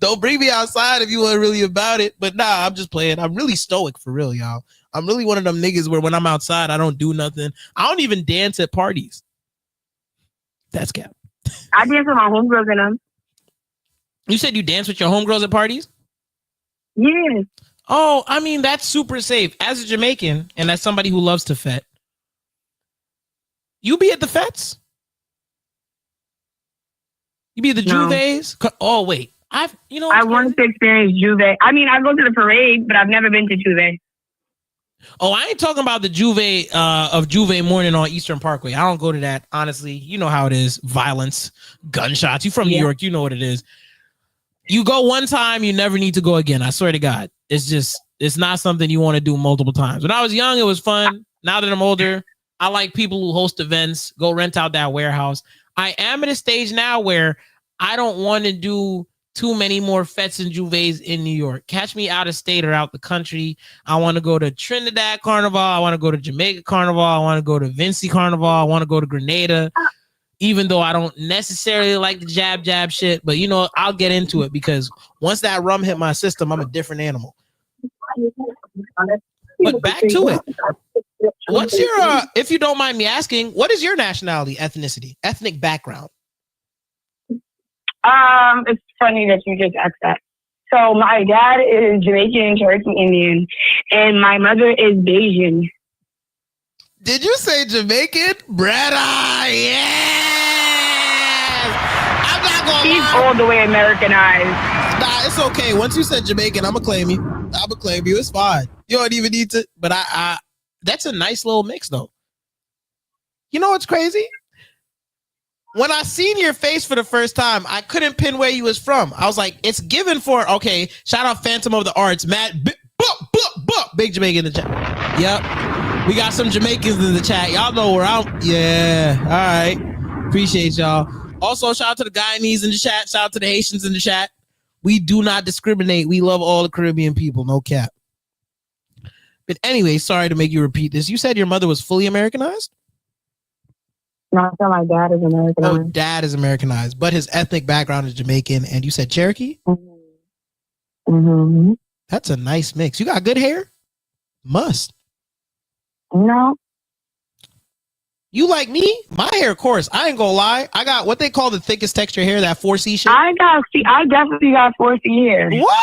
Don't bring me outside if you weren't really about it. But nah, I'm just playing. I'm really stoic for real, y'all. I'm really one of them niggas where when I'm outside, I don't do nothing. I don't even dance at parties. That's cap. I dance with my homegirls and them. You said you dance with your homegirls at parties? Yeah. Oh, I mean, that's super safe. As a Jamaican and as somebody who loves to fet, you be at the fets? You be at the Juves? Oh, wait. I want to experience Juve. I mean, I go to the parade, but I've never been to Juve. Oh, I ain't talking about the Juve of Juve morning on Eastern Parkway. I don't go to that, honestly. You know how it is. Violence, gunshots. You from New York, you know what it is. You go one time, you never need to go again. I swear to God. It's not something you want to do multiple times. When I was young, it was fun. Now that I'm older, I like people who host events, go rent out that warehouse. I am at a stage now where I don't want to do too many more fets and Juves in New York. Catch me out of state or out the country. I want to go to Trinidad Carnival. I want to go to Jamaica Carnival. I want to go to Vincy Carnival. I want to go to Grenada, even though I don't necessarily like the jab shit. But, I'll get into it because once that rum hit my system, I'm a different animal. But back to it. What's your, if you don't mind me asking, what is your nationality, ethnic background? It's funny that you just asked that. So my dad is Jamaican, Cherokee Indian, and my mother is Bayesian. Did you say Jamaican? Bretta, yes! I'm not gonna lie. He's all the way Americanized. Nah, it's okay. Once you said Jamaican, I'm gonna claim you. It's fine. You don't even need to. But I that's a nice little mix, though. You know what's crazy? When I seen your face for the first time, I couldn't pin where you was from. I was like, it's given for, okay, shout out Phantom of the Arts, Matt, big Jamaican in the chat. Yep. We got some Jamaicans in the chat. Y'all know we're out. Yeah. All right. Appreciate y'all. Also, shout out to the Guyanese in the chat. Shout out to the Haitians in the chat. We do not discriminate. We love all the Caribbean people. No cap. But anyway, sorry to make you repeat this. You said your mother was fully Americanized? No, I thought my dad is Americanized. Oh, dad is Americanized, but his ethnic background is Jamaican. And you said Cherokee? Mm-hmm. That's a nice mix. You got good hair? Must. No. You like me? My hair coarse. I ain't gonna lie. I got what they call the thickest texture hair, that 4C shit. I definitely got 4C hair. What?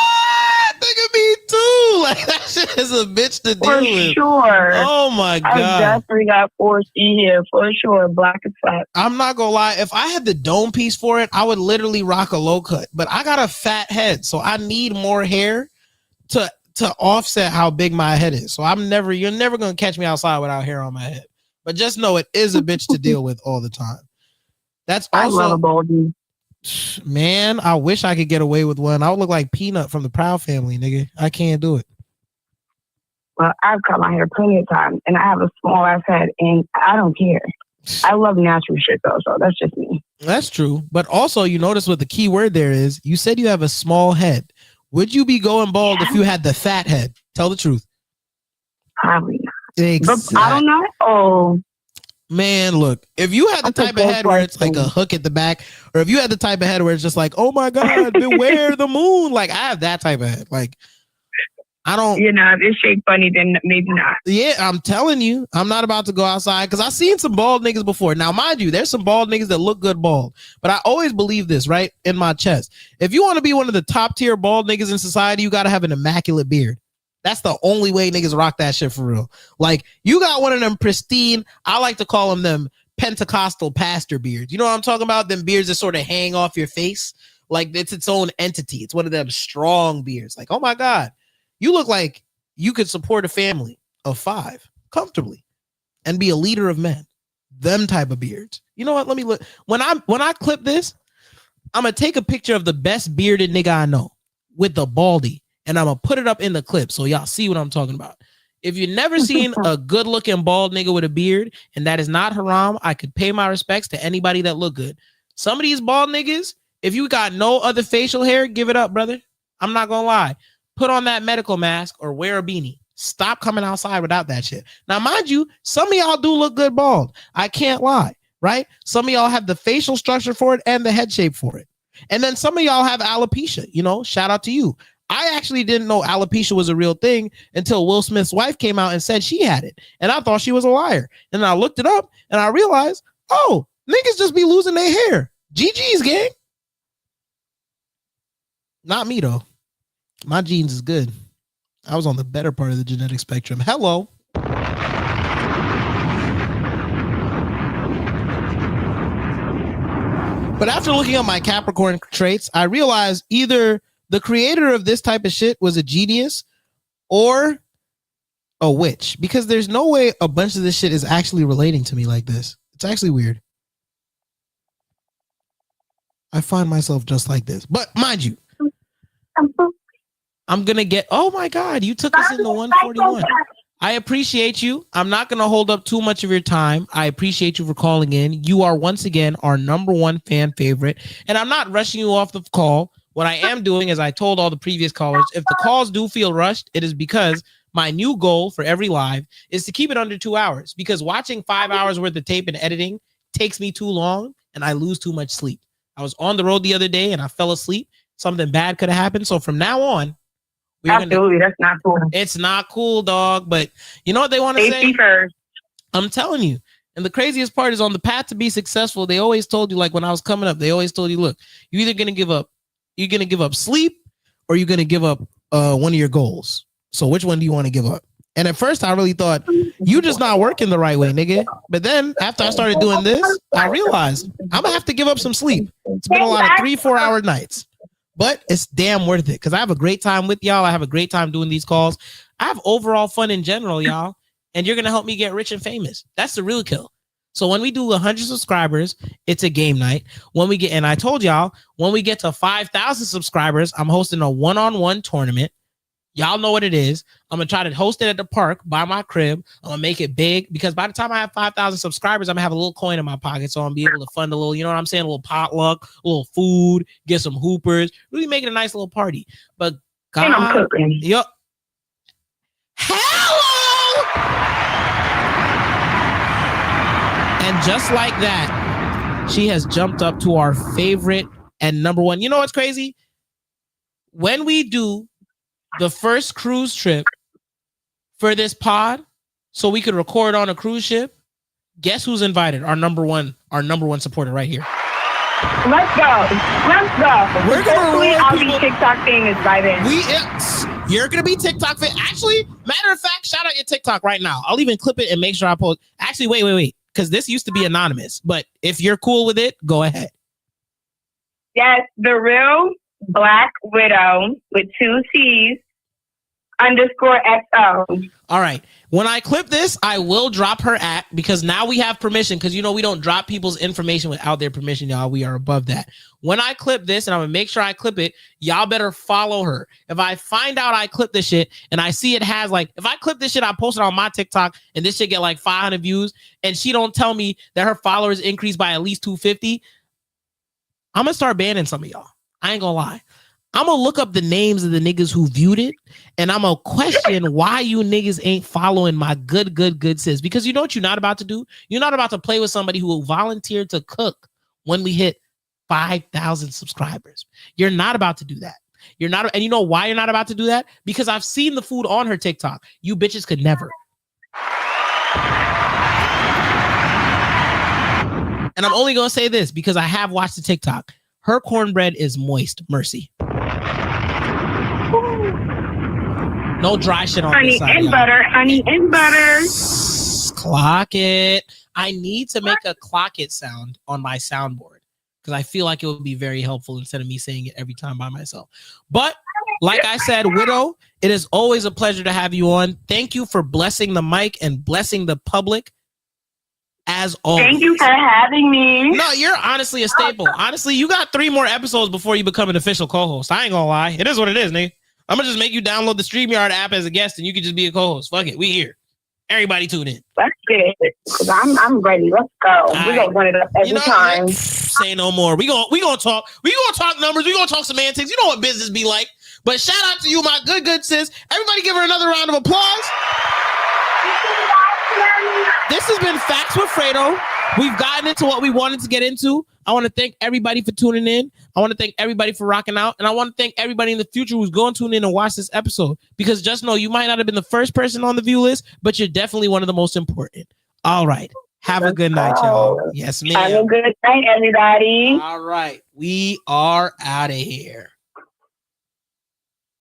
Nigga, me too. Like, that shit is a bitch to deal with. For sure. Oh my God. I definitely got 4C hair, for sure. Black as fuck. I'm not gonna lie. If I had the dome piece for it, I would literally rock a low cut. But I got a fat head, so I need more hair to offset how big my head is. So you're never gonna catch me outside without hair on my head. But just know it is a bitch to deal with all the time. That's also, I love a balding. Man, I wish I could get away with one. I would look like Peanut from the Proud Family, nigga. I can't do it. Well, I've cut my hair plenty of times, and I have a small ass head, and I don't care. I love natural shit though, so that's just me. That's true. But also, you notice what the key word there is. You said you have a small head. Would you be going bald if you had the fat head? Tell the truth. Probably not. Exactly. But I don't know. Oh. Man, look, if you had the type of head where it's like a hook at the back, or if you had the type of head where it's just like, oh my God, beware the moon. Like, I have that type of head. Like, I don't. You know, if it's shaped funny, then maybe not. Yeah, I'm telling you, I'm not about to go outside because I've seen some bald niggas before. Now, mind you, there's some bald niggas that look good bald, but I always believe this, right, in my chest. If you want to be one of the top tier bald niggas in society, you got to have an immaculate beard. That's the only way niggas rock that shit for real. Like, you got one of them pristine, I like to call them Pentecostal pastor beards. You know what I'm talking about? Them beards that sort of hang off your face. Like, it's its own entity. It's one of them strong beards. Like, oh my God, you look like you could support a family of 5 comfortably and be a leader of men. Them type of beards. You know what? Let me look. When I clip this, I'm going to take a picture of the best bearded nigga I know with the baldy. And I'm going to put it up in the clip so y'all see what I'm talking about. If you've never seen a good looking bald nigga with a beard, and that is not haram, I could pay my respects to anybody that look good. Some of these bald niggas, if you got no other facial hair, give it up, brother. I'm not going to lie. Put on that medical mask or wear a beanie. Stop coming outside without that shit. Now, mind you, some of y'all do look good bald. I can't lie, right? Some of y'all have the facial structure for it and the head shape for it. And then some of y'all have alopecia, you know, shout out to you. I actually didn't know alopecia was a real thing until Will Smith's wife came out and said she had it. And I thought she was a liar. And I looked it up and I realized, oh, niggas just be losing their hair. GG's, gang. Not me, though. My genes is good. I was on the better part of the genetic spectrum. Hello. But after looking at my Capricorn traits, I realized either the creator of this type of shit was a genius or a witch, because there's no way a bunch of this shit is actually relating to me like this. It's actually weird. I find myself just like this. But mind you, I'm going to get, oh my God, you took us in the 141. I appreciate you. I'm not going to hold up too much of your time. I appreciate you for calling in. You are once again our #1 fan favorite. And I'm not rushing you off the call. What I am doing is I told all the previous callers, if the calls do feel rushed, it is because my new goal for every live is to keep it under 2 hours, because watching 5 hours worth of tape and editing takes me too long and I lose too much sleep. I was on the road the other day and I fell asleep. Something bad could have happened. So from now on, absolutely, that's not cool. It's not cool, dog. But you know what they want to say? First. I'm telling you. And the craziest part is, on the path to be successful, they always told you, like when I was coming up, they always told you, look, you're either going to give up. You're going to give up sleep, or you're going to give up one of your goals. So which one do you want to give up? And at first I really thought, you just not working the right way, nigga. But then after I started doing this, I realized I'm gonna have to give up some sleep. It's been a lot of 3-4 hour nights, but it's damn worth it, because I have a great time with y'all. I have a great time doing these calls. I have overall fun in general, y'all. And you're going to help me get rich and famous. That's the real kill. So when we do 100 subscribers, it's a game night. When we get, and I told y'all, when we get to 5,000 subscribers, I'm hosting a one-on-one tournament. Y'all know what it is. I'm going to try to host it at the park by my crib. I'm going to make it big, because by the time I have 5,000 subscribers, I'm going to have a little coin in my pocket. So I'm going to be able to fund a little, you know what I'm saying? A little potluck, a little food, get some hoopers, really make it a nice little party. But God, and I'm cooking. Yep. Hello! And just like that, she has jumped up to our favorite and #1. You know what's crazy? When we do the first cruise trip for this pod, so we could record on a cruise ship, guess who's invited? Our number one supporter right here. Let's go. We're gonna I'll be TikTok famous by then. You're gonna be TikTok famous. Actually, matter of fact, shout out your TikTok right now. I'll even clip it and make sure I post. Actually, wait, because this used to be anonymous. But if you're cool with it, go ahead. Yes, the real Black Widow with 2 C's _XO. All right. When I clip this, I will drop her at, because now we have permission, because you know we don't drop people's information without their permission, y'all. We are above that. When I clip this, and I'm gonna make sure I clip it, y'all better follow her. If I find out I clip this shit and I see it has like, if I clip this shit, I post it on my TikTok and this shit get like 500 views, and she don't tell me that her followers increased by at least 250, I'm gonna start banning some of y'all. I ain't gonna lie. I'm gonna look up the names of the niggas who viewed it, and I'm gonna question why you niggas ain't following my good sis. Because you know what you're not about to do? You're not about to play with somebody who will volunteer to cook when we hit 5,000 subscribers. You're not about to do that. You're not, and you know why you're not about to do that? Because I've seen the food on her TikTok. You bitches could never. And I'm only gonna say this because I have watched the TikTok. Her cornbread is moist. Mercy. No dry shit on honey this side, and y'all. butter, honey and butter. Clock it. I need to make a clock it sound on my soundboard because I feel like it would be very helpful instead of me saying it every time by myself. But like I said, Widow, it is always a pleasure to have you on. Thank you for blessing the mic and blessing the public. As always. Thank you for having me. No, you're honestly a staple. Honestly, you got 3 more episodes before you become an official co-host. I ain't gonna lie. It is what it is, nigga. I'm gonna just make you download the StreamYard app as a guest and you can just be a co-host. Fuck it. We here. Everybody tune in. Let's get it. Because I'm ready. Let's go. We're gonna run it up every time. Say no more. We gonna talk. We gonna talk numbers. We gonna talk semantics. You know what business be like. But shout out to you, my good sis. Everybody give her another round of applause. This has been Facts with Fredo. We've gotten into what we wanted to get into. I want to thank everybody for tuning in. I want to thank everybody for rocking out. And I want to thank everybody in the future who's going to tune in and watch this episode. Because just know you might not have been the first person on the view list, but you're definitely one of the most important. All right. Have a good night, y'all. Yes, ma'am. Have a good night, everybody. All right. We are out of here.